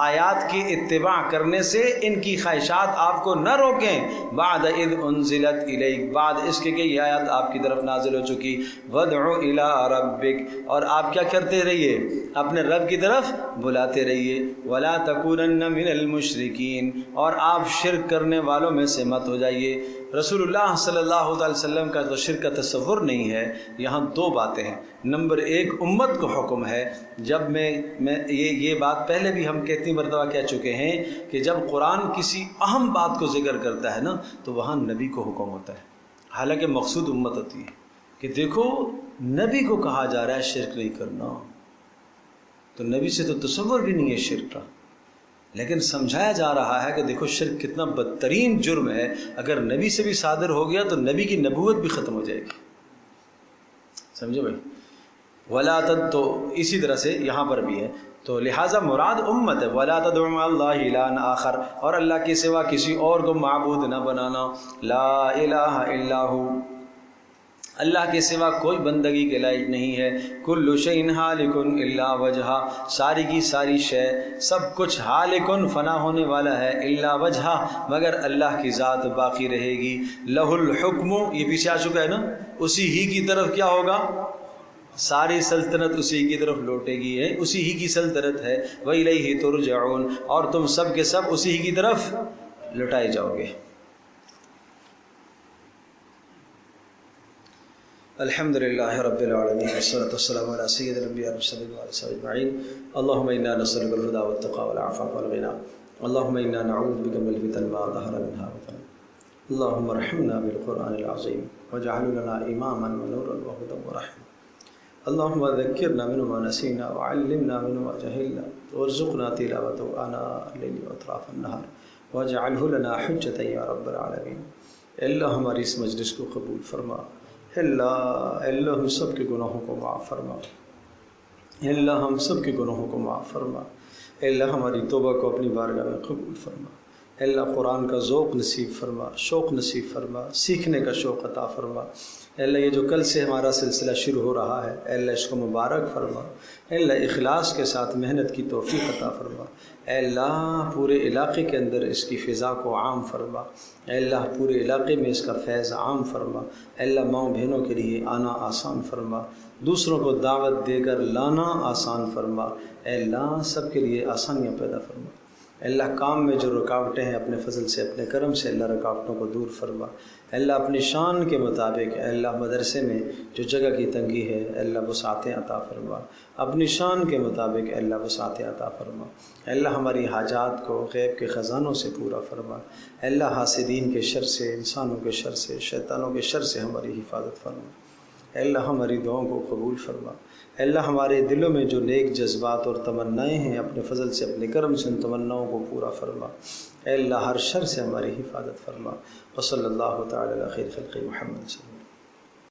آیات کی اتباع کرنے سے ان کی خواہشات آپ کو نہ روکیں، بعد اذ انزلت الیک، بعد اس کے کہ یہ آیات آپ کی طرف نازل ہو چکی، وادع الی ربک، اور آپ کیا کرتے رہیے؟ اپنے رب کی طرف بلاتے رہیے، ولا تکونن من المشرکین، اور آپ شرک کرنے والوں میں سے مت ہو جائیے۔ رسول اللہ صلی اللہ علیہ وسلم کا تو شرک کا تصور نہیں ہے۔ یہاں دو باتیں ہیں۔ نمبر ایک، امت کو حکم ہے، جب میں یہ بات پہلے بھی ہم کتنی مرتبہ کہہ چکے ہیں کہ جب قرآن کسی اہم بات کو ذکر کرتا ہے نا تو وہاں نبی کو حکم ہوتا ہے، حالانکہ مقصود امت ہوتی ہے کہ دیکھو نبی کو کہا جا رہا ہے شرک نہیں کرنا، تو نبی سے تو تصور بھی نہیں ہے شرک کا، لیکن سمجھایا جا رہا ہے کہ دیکھو شرک کتنا بدترین جرم ہے، اگر نبی سے بھی صادر ہو گیا تو نبی کی نبوت بھی ختم ہو جائے گی۔ سمجھو بھائی، ولا تد، تو اسی طرح سے یہاں پر بھی ہے، تو لہٰذا مراد امت ہے، ولا تدع مع اللہ الہا آخر، اور اللہ کے سوا کسی اور کو معبود نہ بنانا، لا الہ الا ہو، اللہ کے سوا کوئی بندگی کے لائق نہیں ہے، کل شیء ہالک الا وجہہ، ساری کی ساری شے، سب کچھ ہالک، فنا ہونے والا ہے، الا وجہہ، مگر اللہ کی ذات باقی رہے گی، لہ الحکم، یہ پیچھے آ چکا ہے نا، اسی ہی کی طرف کیا ہوگا؟ ساری سلطنت اسی کی طرف لوٹے گی، ہے اسی ہی کی سلطنت ہے، وَإِلَيْهِ تُرْجَعُونَ، اور تم سب کے سب اسی ہی کی طرف لوٹائے جاؤ گے۔ الحمد للہ رب العالمین، والصلاة والسلام علی سید الانبیاء والمرسلین وعلی آلہ وصحبہ اجمعین۔ اللہم انا نسألک الہدی والتقی والعفاف والغنی، اللہم انا نعوذ بک من الفتن ما ظہر منها وبطن، اللہم ارحمنا بالقرآن العظیم واجعله لنا اماما ونورا وهدى ورحمة، اللہم ذکرنا منه ما نسینا وعلمنا منه ما جہلنا وارزقنا تلاوته آناء اللیل واطراف النہار واجعله لنا حجة یا رب العالمین۔ اللہ ہماری اس مجلس کو قبول فرما، اللہ ہم سب کے گناہوں کو معاف فرما، اللہ ہم سب کے گناہوں کو معاف فرما، اے اللہ ہماری توبہ کو اپنی بارگاہ میں قبول فرما، اے اللہ قرآن کا ذوق نصیب فرما، شوق نصیب فرما، سیکھنے کا شوق عطا فرما۔ اے اللہ یہ جو کل سے ہمارا سلسلہ شروع ہو رہا ہے، اے اللہ اس کو مبارک فرما، اے اللہ اخلاص کے ساتھ محنت کی توفیق عطا فرما، اے اللہ پورے علاقے کے اندر اس کی فضا کو عام فرما، اے اللہ پورے علاقے میں اس کا فیض عام فرما، اے اللہ ماؤں بہنوں کے لیے آنا آسان فرما، دوسروں کو دعوت دے کر لانا آسان فرما، اے اللہ سب کے لیے آسانیاں پیدا فرما، اے اللہ کام میں جو رکاوٹیں ہیں اپنے فضل سے اپنے کرم سے اللہ رکاوٹوں کو دور فرما، اے اللہ اپنی شان کے مطابق اے اللہ مدرسے میں جو جگہ کی تنگی ہے اے اللہ وسعتیں عطا فرما، اپنی شان کے مطابق اے اللہ وسعتیں عطا فرما، اے اللہ ہماری حاجات کو غیب کے خزانوں سے پورا فرما، اے اللہ حاسدین کے شر سے، انسانوں کے شر سے، شیطانوں کے شر سے ہماری حفاظت فرما، اے اللہ ہماری دعاؤں کو قبول فرما، اے اللہ ہمارے دلوں میں جو نیک جذبات اور تمنائیں ہیں اپنے فضل سے اپنے کرم سے ان تمناؤں کو پورا فرما، اے اللہ ہر شر سے ہماری حفاظت فرما، وصلی اللہ تعالی علی خیر خلق محمد صلی اللہ علیہ وسلم۔